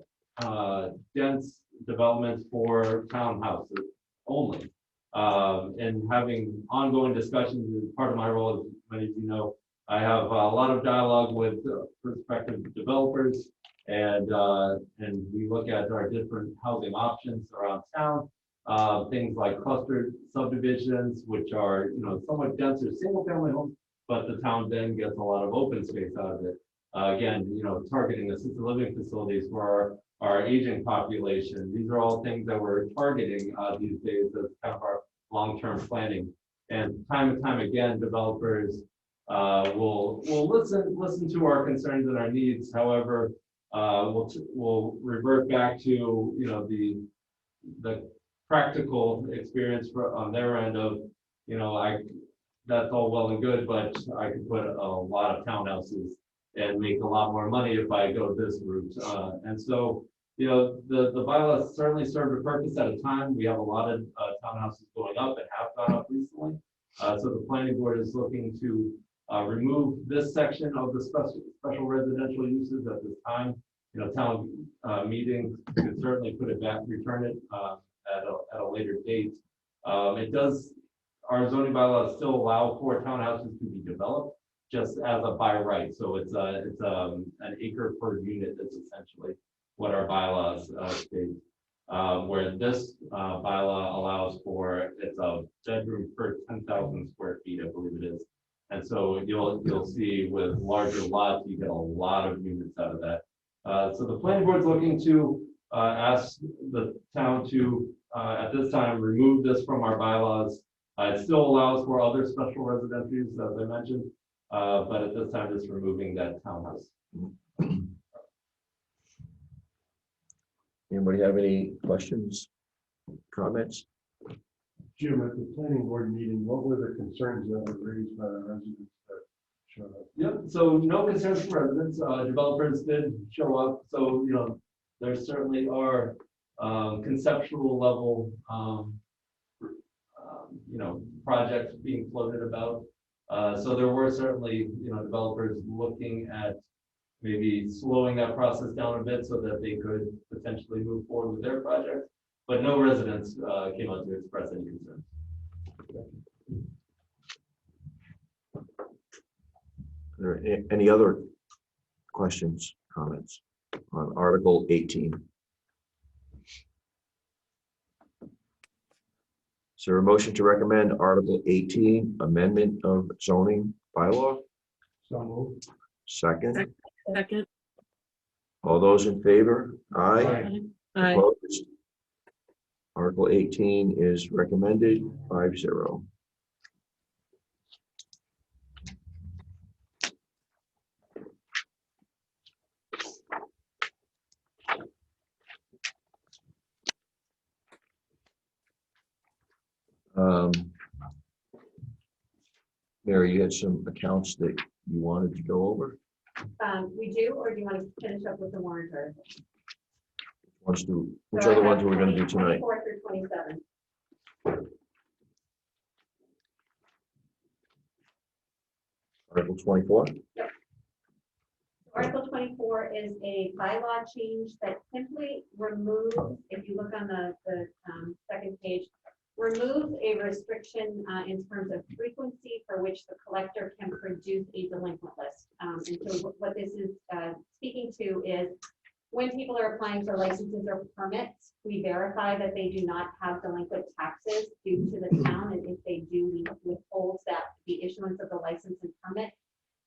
dense developments for townhouses only. And having ongoing discussions is part of my role, as many of you know. I have a lot of dialogue with prospective developers, and we look at our different housing options around town. Things like clustered subdivisions, which are somewhat denser single-family homes, but the town then gets a lot of open space out of it. Again, targeting assisted living facilities for our aging population. These are all things that we're targeting these days as kind of our long-term planning. And time again, developers will listen to our concerns and our needs. However, we'll revert back to the practical experience on their end of that's all well and good, but I could put a lot of townhouses and make a lot more money if I go this route. And so, the bylaws certainly served a purpose at a time. We have a lot of townhouses going up and have gone up recently. So the planning board is looking to remove this section of the special residential uses at this time. Town meetings could certainly put it back, return it at a later date. Our zoning bylaws still allow for townhouses to be developed just as a by right. So it's an acre per unit. That's essentially what our bylaws state. Where this bylaw allows for, it's a bedroom per 10,000 square feet, I believe it is. And so you'll see with larger lots, you get a lot of units out of that. So the planning board's looking to ask the town to, at this time, remove this from our bylaws. It still allows for other special residential uses, as I mentioned, but at this time, it's removing that townhouse. Anybody have any questions, comments? Jim, at the planning board meeting, what were the concerns that were raised by the residents that showed up? Yep, so no concerns from residents. Developers did show up. So, there certainly are conceptual level, projects being floated about. So there were certainly, developers looking at maybe slowing that process down a bit so that they could potentially move forward with their project. But no residents came out to express any concerns. Are there any other questions, comments on Article 18? Is there a motion to recommend Article 18, amendment of zoning bylaw? So moved. Second. Second. All those in favor? Aye. Aye. Opposed? Article 18 is recommended 5-0. Mary, you had some accounts that you wanted to go over? We do, or do you want to finish up with the warrant article? Which are the ones we're going to do tonight? 24 through 27. Article 24? Yep. Article 24 is a bylaw change that simply removes, if you look on the second page, removes a restriction in terms of frequency for which the collector can produce a delinquent list. And so what this is speaking to is when people are applying for licenses or permits, we verify that they do not have delinquent taxes due to the town, and if they do, we withhold that the issuance of the license and permit.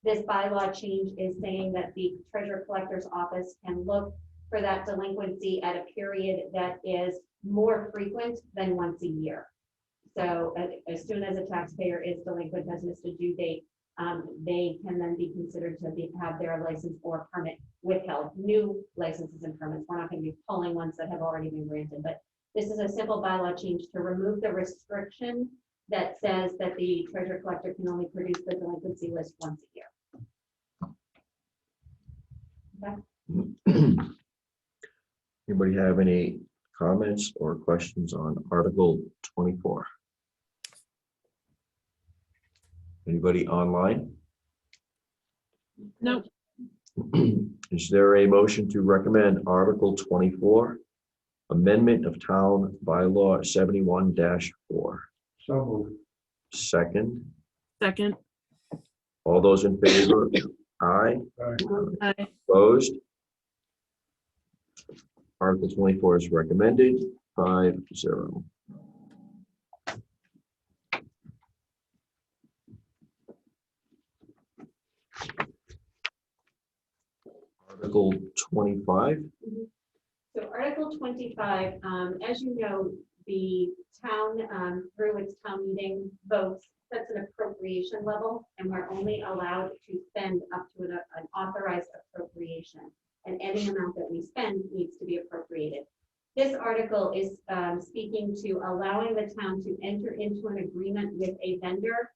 This bylaw change is saying that the treasurer collector's office can look for that delinquency at a period that is more frequent than once a year. So as soon as a taxpayer is delinquent, has missed a due date, they can then be considered to have their license or permit withheld. New licenses and permits, we're not going to be pulling ones that have already been granted, but this is a simple bylaw change to remove the restriction that says that the treasurer collector can only produce the delinquency list once a year. Okay. Anybody have any comments or questions on Article 24? Anybody online? Nope. Is there a motion to recommend Article 24, Amendment of Town Bylaw 71-4? So moved. Second. Second. All those in favor? Aye. Aye. Opposed? Article 24 is recommended, 5-0. Article 25. So Article 25, as you know, the town, through its town meeting votes, sets an appropriation level, and we're only allowed to spend up to an authorized appropriation. And any amount that we spend needs to be appropriated. This article is speaking to allowing the town to enter into an agreement with a vendor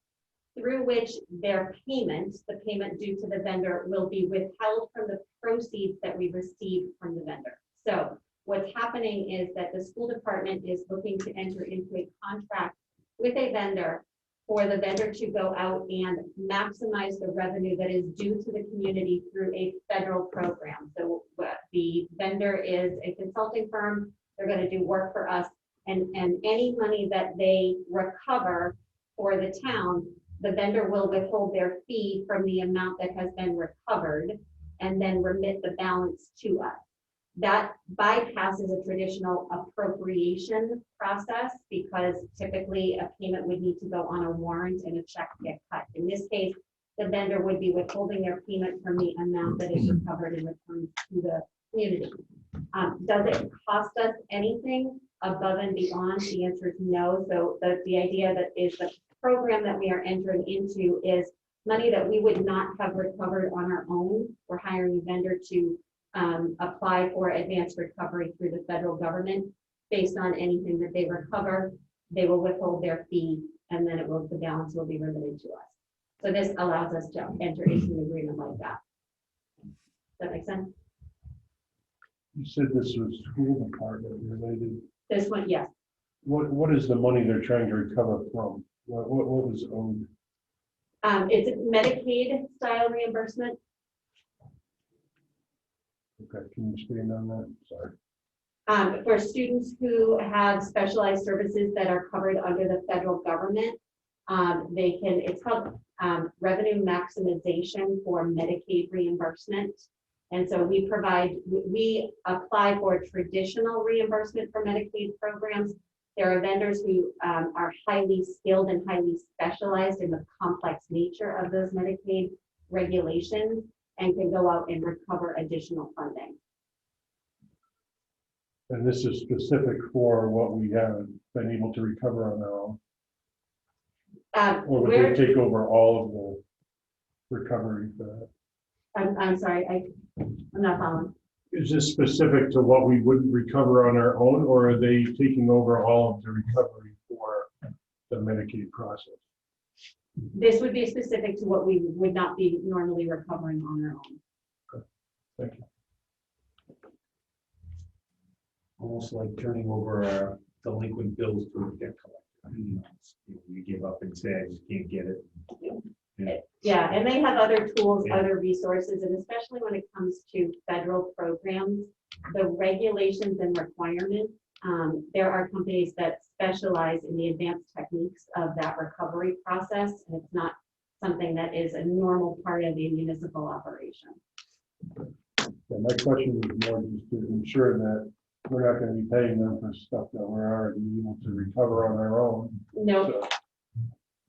through which their payment, the payment due to the vendor, will be withheld from the proceeds that we receive from the vendor. So what's happening is that the school department is looking to enter into a contract with a vendor for the vendor to go out and maximize the revenue that is due to the community through a federal program. So the vendor is a consulting firm. They're going to do work for us, and any money that they recover for the town, the vendor will withhold their fee from the amount that has been recovered and then remit the balance to us. That bypasses a traditional appropriation process because typically a payment would need to go on a warrant and a check get cut. In this case, the vendor would be withholding their payment from the amount that is recovered and returned to the community. Does it cost us anything above and beyond? The answer is no. So the idea that is the program that we are entering into is money that we would not have recovered on our own. We're hiring a vendor to apply for advanced recovery through the federal government. Based on anything that they recover, they will withhold their fee, and then the balance will be remitted to us. So this allows us to enter into an agreement like that. Does that make sense? You said this was school department related. This one, yes. What is the money they're trying to recover from? What was owed? It's a Medicaid style reimbursement. Okay, can you expand on that? Sorry. For students who have specialized services that are covered under the federal government, it's called revenue maximization for Medicaid reimbursement. And so we apply for traditional reimbursement for Medicaid programs. There are vendors who are highly skilled and highly specialized in the complex nature of those Medicaid regulations and can go out and recover additional funding. And this is specific for what we haven't been able to recover on our own? Or would they take over all of the recovery for that? I'm sorry, I'm not following. Is this specific to what we wouldn't recover on our own, or are they taking over all of the recovery for the Medicaid process? This would be specific to what we would not be normally recovering on our own. Okay. Thank you. Almost like turning over our delinquent bills to a debt collector. You give up and say, you can't get it. Yeah, and they have other tools, Yeah. other resources, and especially when it comes to federal programs, the regulations and requirements, there are companies that specialize in the advanced techniques of that recovery process, and it's not something that is a normal part of a municipal operation. Yeah, my question is more just to ensure that we're not gonna be paying them for stuff that we're already able to recover on our own. No, So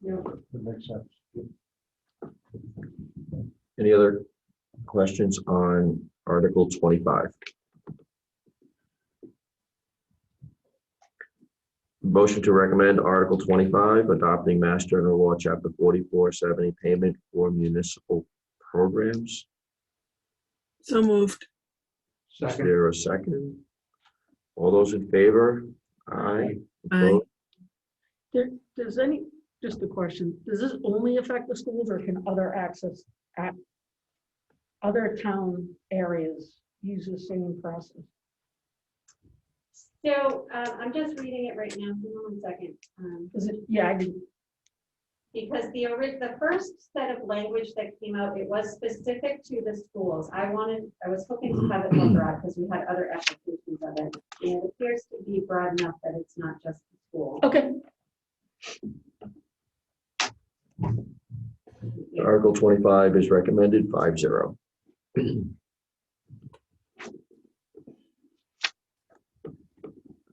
no. it makes sense. Any other questions on Article 25? Motion to recommend Article 25, adopting Mass General Law, Chapter 4470, payment for municipal programs. So moved. Is there a second? All those in favor? Aye. Aye. Does any, just a question, does this only affect the schools or can other other town areas use the same process? So I'm just reading it right now. Hang on 1 second. Is it, yeah, I didn't, Because the first set of language that came out, it was specific to the schools. I was hoping to have it more broad because we had other applications of it. And it appears to be broad enough that it's not just the school. okay. Article 25 is recommended 5-0.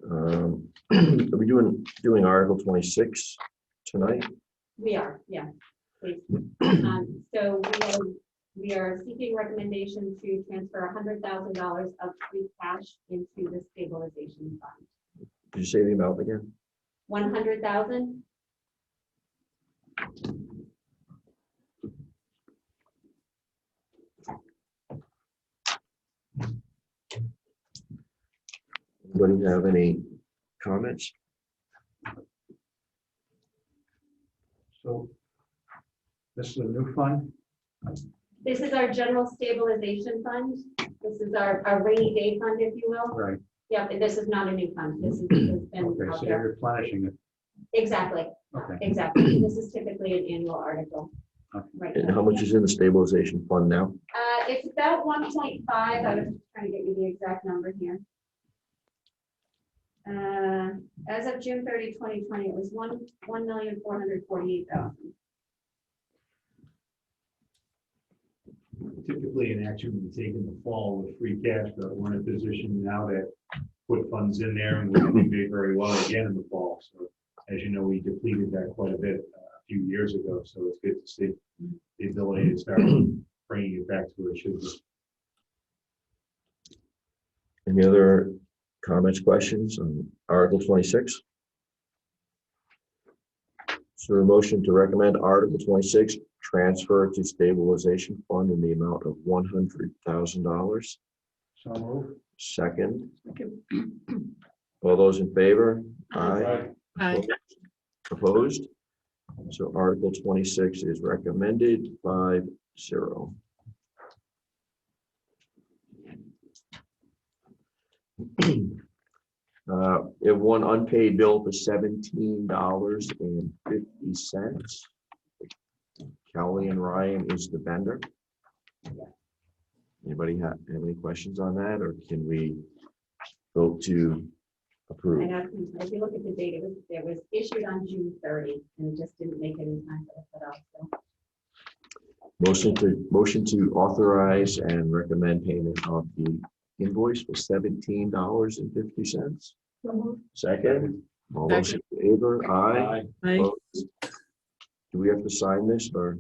Are we doing Article 26 tonight? We are, yeah. Please. So we are seeking recommendation to transfer $100,000 of free cash into the stabilization fund. Did you say the amount again? 100,000. Anybody have any comments? So this is a new fund? This is our general stabilization fund. This is our rainy day fund, if you will. Right. Yeah, but this is not a new fund. This has been Okay, out so there. you're replenishing it. Exactly, Okay. exactly. This is typically an annual article. Okay. Right. And how much is in the stabilization fund now? It's about 1.5. I was just trying to get you the exact number here. As of June 30, 2020, it was $1,448,000. Typically, an action would be taken in the fall with free cash, but we're in a position now that put funds in there and we're going to do very well again in the fall. So as you know, we depleted that quite a bit a few years ago. So it's good to see the ability to start bringing it back to where it should be. Any other comments, questions on Article 26? So a motion to recommend Article 26, transfer to stabilization fund in the amount of $100,000. So move. Second. All those in favor? Aye. Opposed? So Article 26 is recommended 5-0. We have one unpaid bill for $17.50. Kelly and Ryan is the vendor. Anybody have any questions on that, or can we vote to approve? And if you look at the date, it was issued on June 30, and it just didn't make it in time for the cutoff. So. Motion to authorize and recommend payment of the invoice for $17.50. Second, all those in favor? Aye. Aye. Opposed? Do we have to sign this or?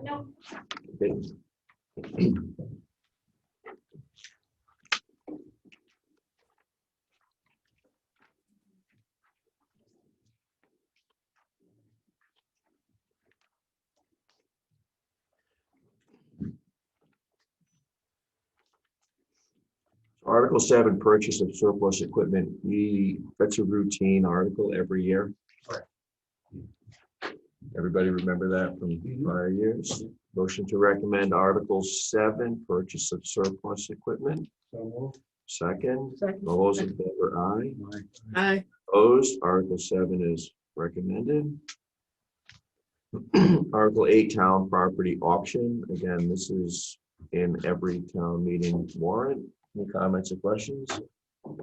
No. Okay. Article 7, purchase of surplus equipment. That's a routine article every year. Correct. Everybody remember that from prior years? Motion to recommend Article 7, purchase of surplus equipment. So move. Second. Second. All those in favor, aye. Aye. Opposed? Article 7 is recommended. Article 8, town property auction. Again, this is in every town meeting warrant. Any comments or questions?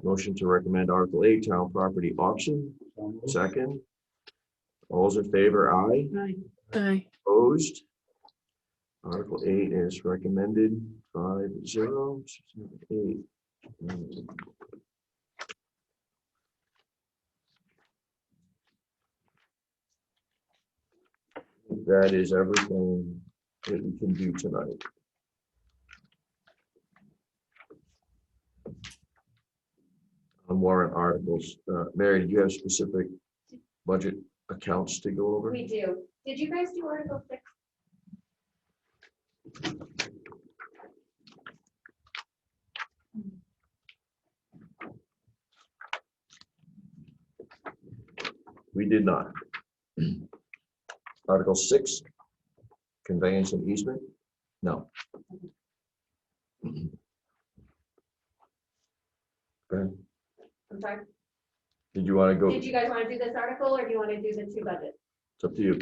Motion to recommend Article 8, town property auction. So move. Second. All those in favor, aye. Aye. Aye. Opposed? Article 8 is recommended, 5-0, 8. That is everything that we can do tonight. On warrant articles, Mary, do you have specific budget accounts to go over? We do. Did you guys do Article 6? We did not. Article 6, conveyance and easement? No. Okay. I'm sorry. Did you want to go? Did you guys want to do this article or do you want to do the two budgets? It's up to you.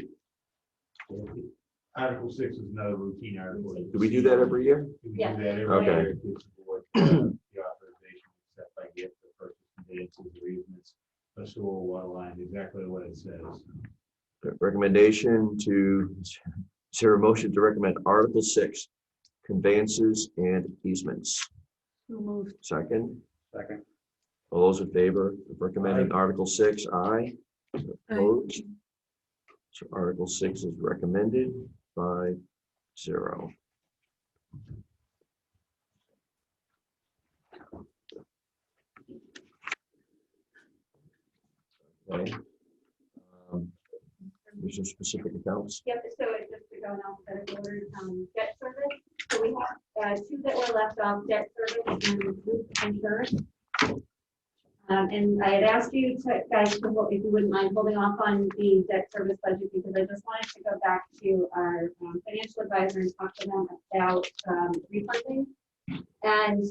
Article 6 is another routine article. Do we do that every year? We do Yeah. that every Okay. year. It gives the board, The authorization set by gift the purchase conveyances or easements, a sewer water line, exactly what it says. Recommendation to, is there a motion to recommend Article 6, conveyances and easements? So moved. Second, Second. all those in favor of recommending Article 6, aye. Opposed? So Article 6 is recommended, 5-0. Okay. There's some specific accounts. Yep, so it's just to go in alphabetical order, debt service. So we have two that were left off, debt service and group insurance. And I had asked you to, guys, to hold, if you wouldn't mind holding off on the debt service budget, because I just wanted to go back to our financial advisor and talk to them about refunding. And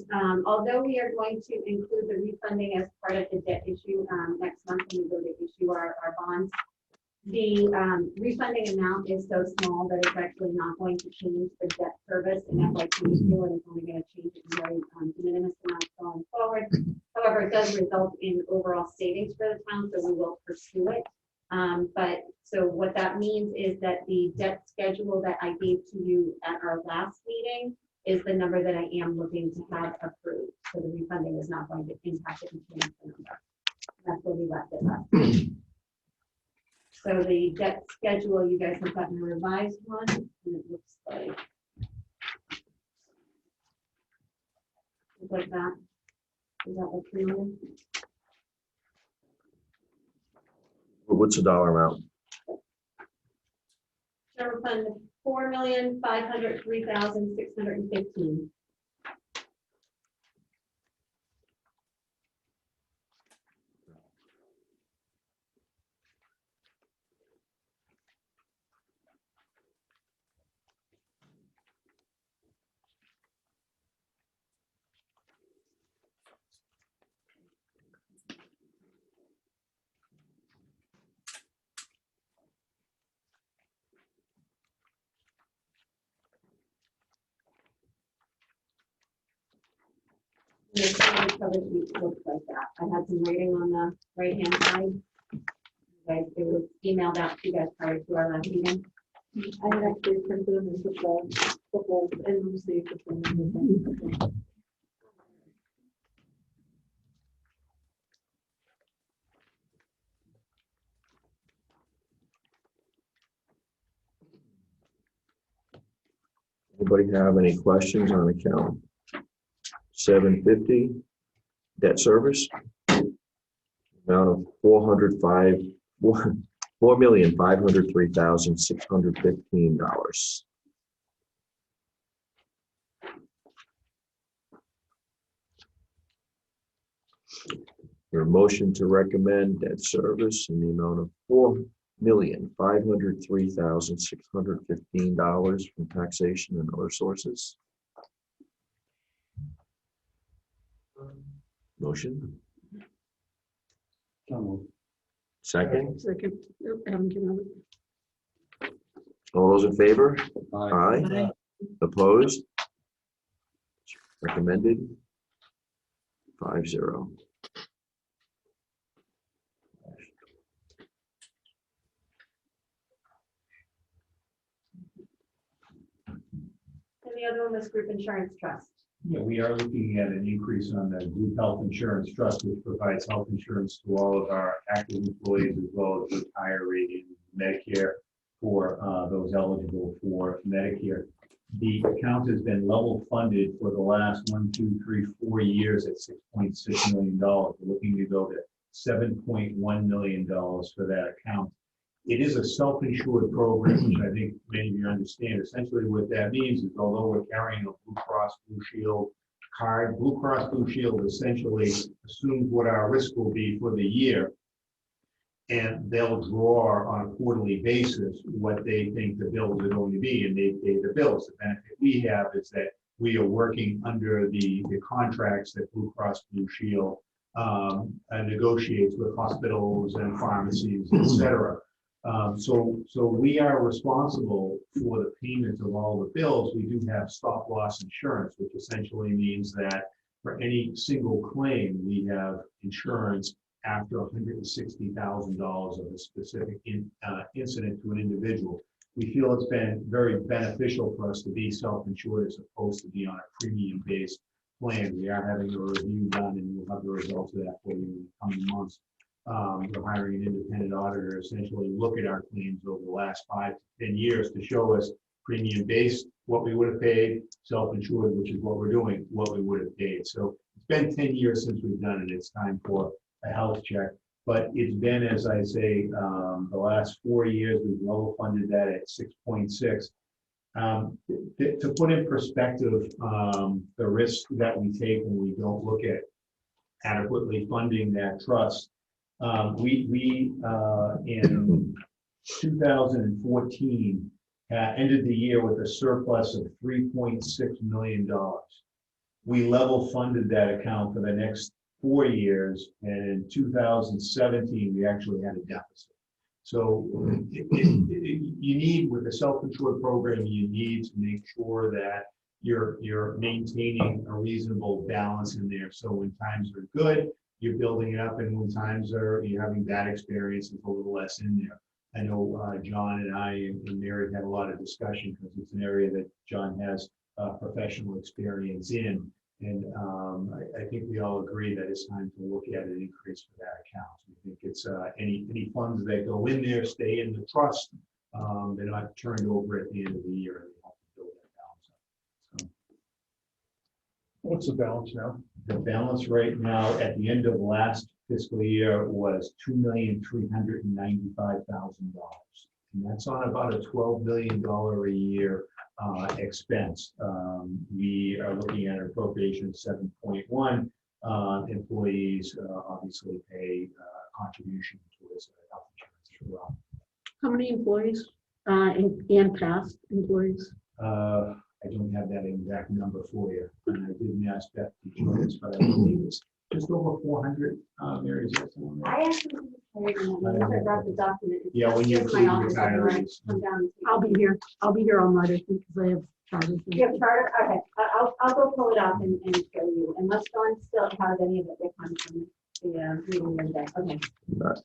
although we are going to include the refunding as part of the debt issue next month when we go to issue our bonds, the refunding amount is so small that it's actually not going to change the debt service in FY22, and it's only going to change it in very de minimis amounts going forward. However, it does result in overall savings for the town, so we will pursue it. But so what that means is that the debt schedule that I gave to you at our last meeting is the number that I am looking to have approved. So the refunding is not going to impact it and change the number. That's where we left it last time. So the debt schedule, you guys have gotten a revised one, and it looks like that. Is that what you're doing? What's the dollar amount? General fund, 4,503,615. The standard cover sheet looks like that. I had some writing on the right-hand side. Guys, it was emailed out to you guys prior to our last meeting. I had actually printed them and put the whole and received the thing. Anybody have any questions on account 750, debt service? Amount of $4,503,615. Your motion to recommend debt service in the amount of $4,503,615 from taxation and other sources. Motion. So moved. Second. Second. Nope, I haven't given it. All those in favor? Aye. Aye. Opposed? Recommended? 5-0. other one was group insurance trust. Yeah, we are looking at an increase on the group health insurance trust, which provides health insurance to all of our active employees as well as retirees and Medicare for those eligible for Medicare. The account has been level funded for the last 4 years at $6.6 million. We're looking to go to $7.1 million for that account. It is a self-insured program, which I think many of you understand. Essentially what that means is although we're carrying a Blue Cross Blue Shield card, Blue Cross Blue Shield essentially assumes what our risk will be for the year, and they'll draw on a quarterly basis what they think the bills are going to be, and they pay the bills. The benefit we have is that we are working under the contracts that Blue Cross Blue Shield negotiates with hospitals and pharmacies, et cetera. So we are responsible for the payment of all the bills. We do have stop loss insurance, which essentially means that for any single claim, we have insurance after $160,000 of a specific incident to an individual. We feel it's been very beneficial for us to be self-insured as opposed to be on a premium-based plan. We are having a review done, and we'll have the results of that for you in the coming months. We're hiring an independent auditor to essentially look at our claims over the last 5 to 10 years to show us premium-based, what we would have paid, self-insured, which is what we're doing, what we would have paid. So it's been 10 years since we've done it. It's time for a health check. But it's been, as I say, the last 4 years, we've level funded that at 6.6. To put in perspective the risk that we take when we don't look at adequately funding that trust, we in 2014 ended the year with a surplus of $3.6 million. We level funded that account for the next 4 years, and in 2017 we actually had a deficit. So you need, with a self-insured program, you need to make sure that you're maintaining a reasonable balance in there. So when times are good, you're building it up, and when times are you're having bad experiences, a little less in there. I know John and I and Mary had a lot of discussion because it's an area that John has professional experience in. And I think we all agree that it's time to look at an increase for that account. We think it's any funds that go in there stay in the trust. They're not turned over at the end of the year. And we have to build that balance up. So, what's the balance now? the balance right now at the end of last fiscal year was $2,395,000. And that's on about a $12 million a year expense. We are looking at an appropriation of 7.1. Employees obviously pay contribution towards health insurance as well. How many employees and past employees? I don't have that exact number for you, and I didn't ask Beth to join us, but I believe it's just over 400. Mary, is that someone? I actually got the document. It's Yeah, when you just my office, retirees. come down. I'll be here. I'll be here all night, I think, because I have charters. You have charter? Okay, I'll go pull it up and show you, unless Dawn still has any of it that comes from the meeting the other day. Okay.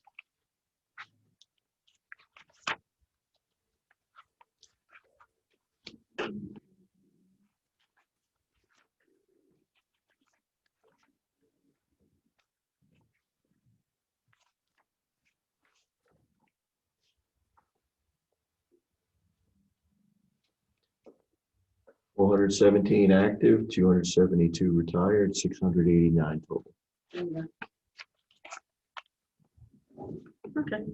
$417 active, 272 retired, 689 total. Okay.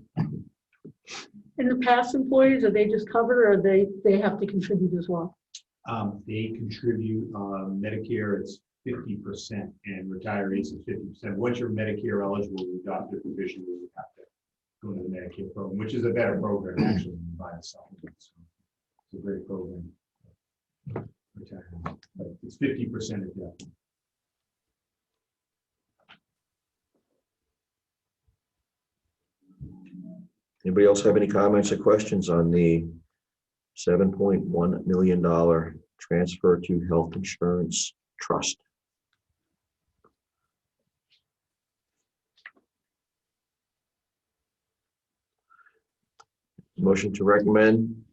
And the past employees, are they just covered, or they have to contribute as well? They contribute Medicare, it's 50%, and retirees is 50%. Once you're Medicare eligible, we adopt the provision where you have to go to the Medicare program, which is a better program actually than by itself. So it's a great program. Retirement, but it's 50% of death. Anybody else have any comments or questions on the $7.1 million transfer to health insurance trust? Motion to recommend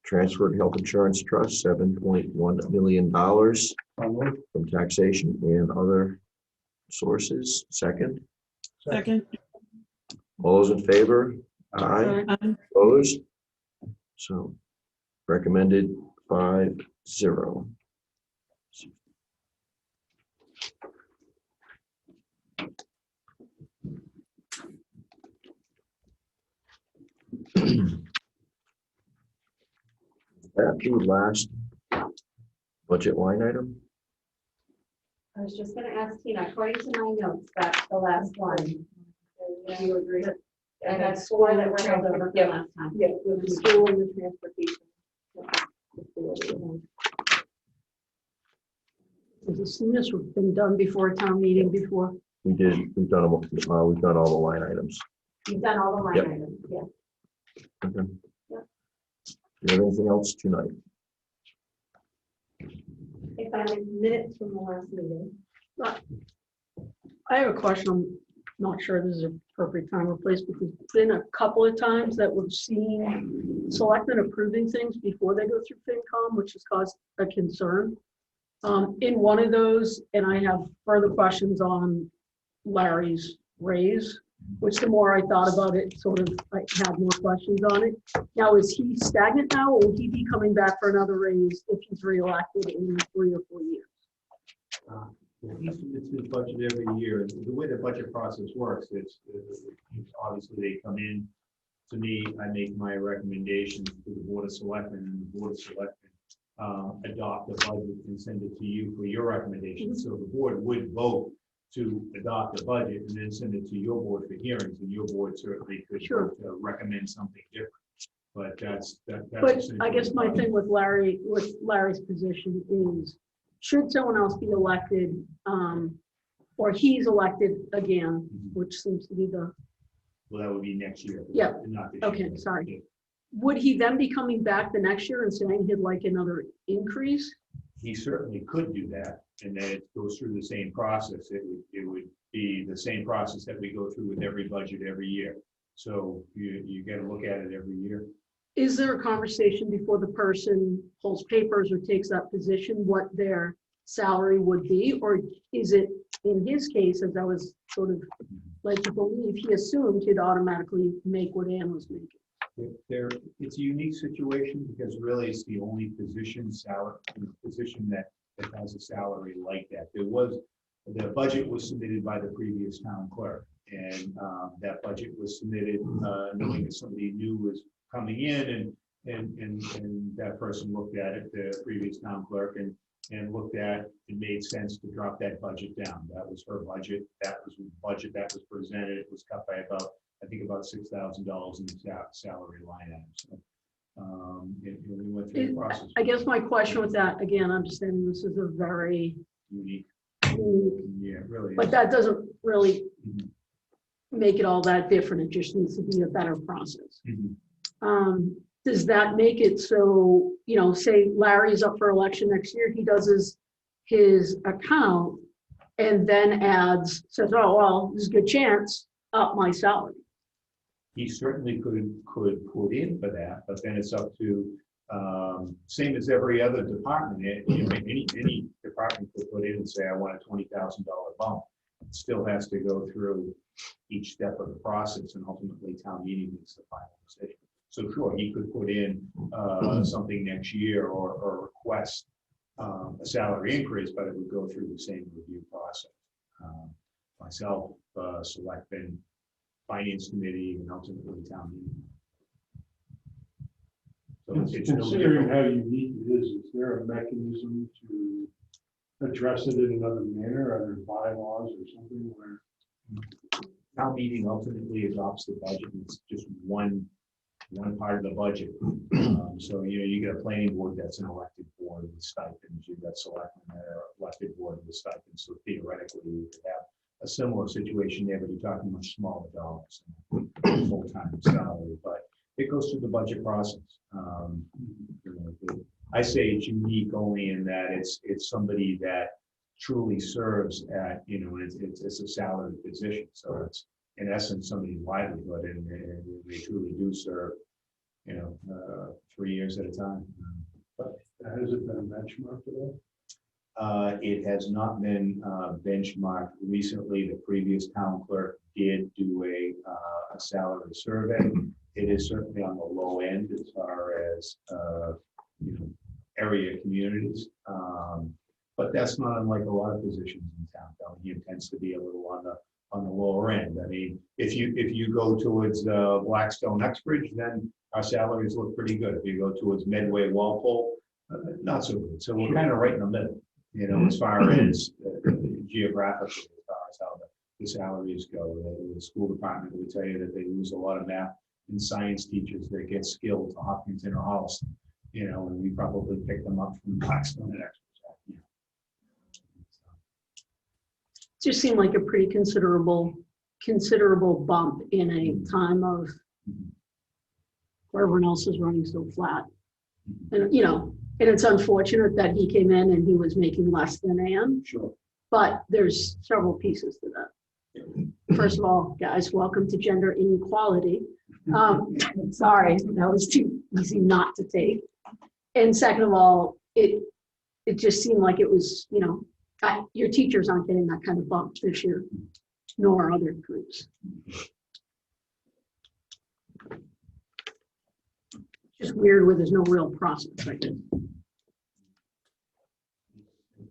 Transferred Health Insurance Trust, $7.1 million from taxation and other sources. Second, Second. all those in favor? Aye. Aye. Opposed? So recommended 5-0. That the last budget line item? I was just gonna ask Tina, according to my notes, that's the last one. Do you agree? I had four that were held over from last time. Yeah, with the school and the transportation. Has this been done before town meeting before? We've done all the line items. You've done all the line Yep. items, yeah. Okay. Yep. Do you have anything else tonight? If I have minutes from the last meeting. I have a question. I'm not sure this is an appropriate time or place because it's been a couple of times that we've seen selectmen approving things before they go through FinCom, which has caused a concern. In one of those, and I have further questions on Larry's raise, which the more I thought about it, sort of I had more questions on it. Now, is he stagnant now, or will he be coming back for another raise if he's reelected in 3 or 4 years? He submits his budget every year. The way the budget process works is obviously they come in to me, I make my recommendations to the Board of Selectmen, and the Board of Selectmen adopt the budget and send it to you for your recommendation. So the board would vote to adopt the budget and then send it to your board for hearings, and your board certainly could vote to recommend something different. But that's But I guess my thing with Larry's position is, should someone else be elected, or he's elected again, which seems to be the, well, that would be next year. Yeah. Not this okay, year. sorry. Would he then be coming back the next year and saying he'd like another increase? He certainly could do that, and then it goes through the same process. It would be the same process that we go through with every budget every year. So you got to look at it every year. Is there a conversation before the person pulls papers or takes that position, what their salary would be? Or is it, in his case, as I was sort of led to believe, he assumed he'd automatically make what Ann was making? It's a unique situation because really it's the only position that has a salary like that. The budget was submitted by the previous town clerk, and that budget was submitted knowing that somebody new was coming in, and that person looked at it, the previous town clerk, and looked at it made sense to drop that budget down. That was her budget. That was the budget that was presented. It was cut by about $6,000 in the salary line item. So, we went through the process. I guess my question with that, again, understanding this is a very Unique. unique, Yeah, really. but that doesn't really make it all that different. It just needs to be a better process. Does that make it so, say Larry's up for election next year, he does his account and then says, oh, well, there's a good chance up my salary. He certainly could put in for that, but then it's up to, same as every other department. Any department could put in and say, I want a $20,000 bump. It still has to go through each step of the process, and ultimately town meeting makes the final decision. So sure, he could put in something next year or request a salary increase, but it would go through the same review process. Myself, selectmen, finance committee, and ultimately town meeting. So it's no Considering different. how unique it is there a mechanism to address it in another manner? Are there bylaws or something where? Town meeting ultimately adopts the budget. It's just one part of the budget. So you get a planning board that's an elected board with stipends. You've got selectmen that are elected board with stipends. So theoretically, you could have a similar situation there, but you're talking much smaller dollars, full-time salary. But it goes through the budget process. I say it's unique only in that it's somebody that truly serves at, it's a salaried position. So it's in essence somebody's livelihood, and they truly do serve 3 years at a time. Has it been benchmarked at all? It has not been benchmarked recently. The previous town clerk did do a salary survey. It is certainly on the low end as far as area communities. But that's not unlike a lot of positions in town. Bellingham tends to be a little on the lower end. I mean, if you go towards Blackstone, Uxbridge, then our salaries look pretty good. If you go towards Medway, Walpole, not so good. So we're kind of right in the middle, as far as geographically, as far as how the salaries go. The school department would tell you that they lose a lot of math and science teachers that get skilled to Hopkinton or Holliston, and we probably pick them up from Blackstone and Uxbridge. Just seemed like a pretty considerable bump in a time of where everyone else is running so flat. And, and it's unfortunate that he came in and he was making less than Ann. Sure. But there's several pieces to that. First of all, guys, welcome to gender inequality. Sorry, that was too easy not to take. And second of all, it just seemed like it was, your teachers aren't getting that kind of bump this year, nor other groups. Just weird where there's no real process, I guess.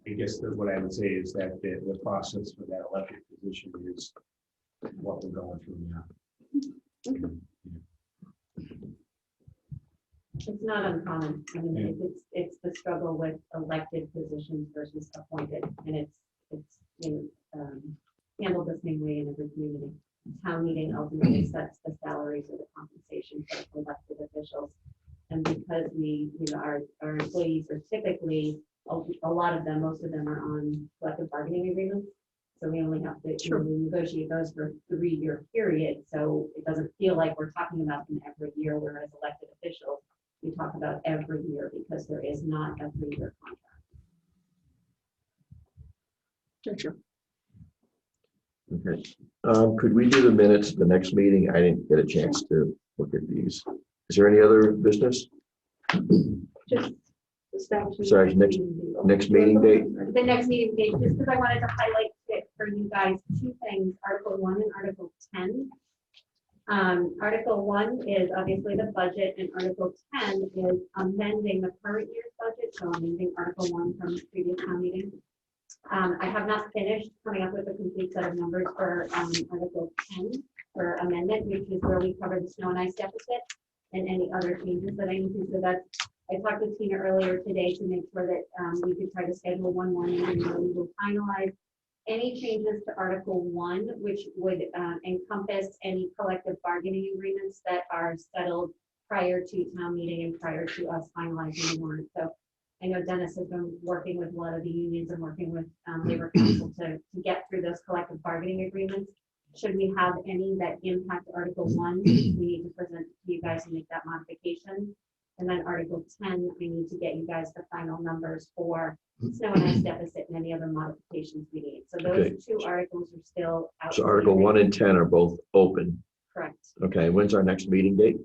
I guess that what I would say is that the process for that elected position is what we're going through now. It's not uncommon. I mean, it's the struggle with elected positions versus appointed, and it's handled the same way in every community. Town meeting ultimately sets the salaries or the compensation for elected officials, and because our employees are typically, a lot of them, most of them are on collective bargaining agreements, so we only have to we negotiate those for a 3-year period, so it doesn't feel like we're talking about them every year, whereas elected officials we talk about every year because there is not a 3-year contract. Sure. Okay. Could we do the minutes of the next meeting? I didn't get a chance to look at these. Is there any other business? Just establishing. Sorry, next meeting date? The next meeting date, just because I wanted to highlight it for you guys, 2 things, Article 1 and Article 10. Article 1 is obviously the budget, and Article 10 is amending the current year's budget, so amending Article 1 from the previous town meeting. I have not finished coming up with a complete set of numbers for Article 10 for amendment, which is where we cover the snow and ice deficit and any other changes that I need to. So that's, I talked with Tina earlier today to make sure that we could try to schedule one morning and we will finalize any changes to Article 1, which would encompass any collective bargaining agreements that are settled prior to town meeting and prior to us finalizing the warrant. So I know Dennis has been working with a lot of the unions and working with Labor Council to get through those collective bargaining agreements. Should we have any that impact Article 1, we need to present to you guys and make that modification. And then Article 10, I need to get you guys the final numbers for snow and ice deficit and any other modifications we need. So those 2 articles are still out. So Article 1 and 10 are both open. Correct. Okay, when's our next meeting date?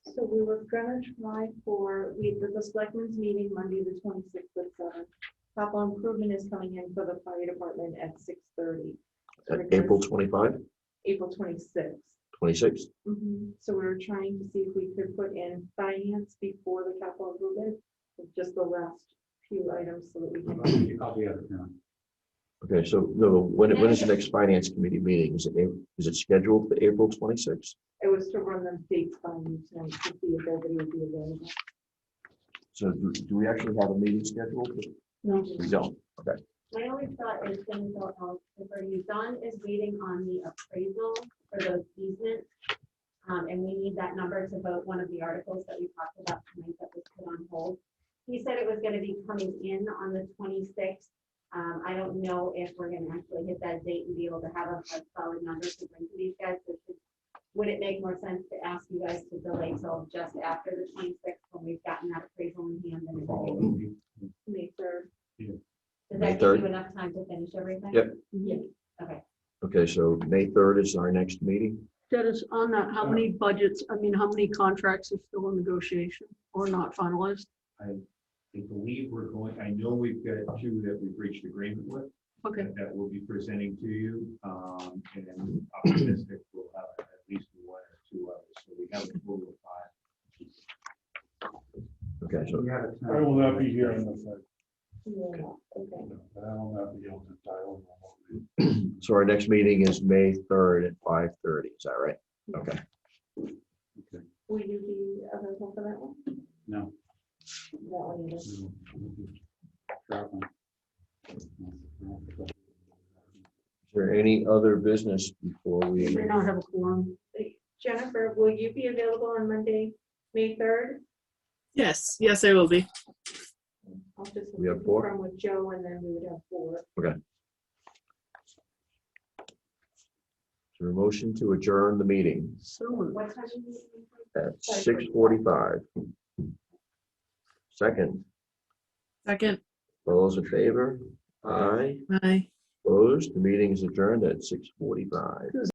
So we were gonna try for, the selectmen's meeting Monday, the 26th at 7. Capital improvement is coming in for the fire department at 6:30. April 25? April 26th. 26? So we were trying to see if we could put in finance before the capital improvement, just the last few items so that we can. I'll be out of town. Okay, so no, when is the next finance committee meeting? Is it scheduled for April 26th? It was to run them dates by you tonight to see if everybody would be available. So do we actually have a meeting scheduled? No. We don't. Okay. My only thought is going to for you, Don is waiting on the appraisal for those easements. And we need that number to vote one of the articles that we talked about tonight that was put on hold. He said it was going to be coming in on the 26th. I don't know if we're going to actually hit that date and be able to have a solid number to bring to these guys. So would it make more sense to ask you guys to delay till just after the 26th when we've gotten that appraisal in hand? And May 3rd. Does May that give 3rd? you enough time to finish everything? Yep. Yeah. Okay. Okay, so May 3rd is our next meeting. Dennis, on that, how many budgets, I mean, how many contracts are still in negotiation or not finalized? I believe we're going, I know we've got two that we've reached agreement with. Okay. That we'll be presenting to you, and optimistic we'll have at least one or two others, so we have a total of 5. Okay, so I will not be here on the site. Yeah, okay. I will not be able to dial. so our next meeting is May 3rd at 5:30. Is that right? Okay. Will you be available for that one? No. That one either. Traveling. Is there any other business before We we? may not have a quorum. Jennifer, will you be available on Monday, May 3rd? Yes, yes, I will be. I'll just We have 4? confirm with Joe, and then we would have 4. Okay. Is there a motion to adjourn the meeting So moved. What time is it? at 6:45? Second, Second. all those in favor? Aye. Aye. Opposed? The meeting is adjourned at 6:45. Does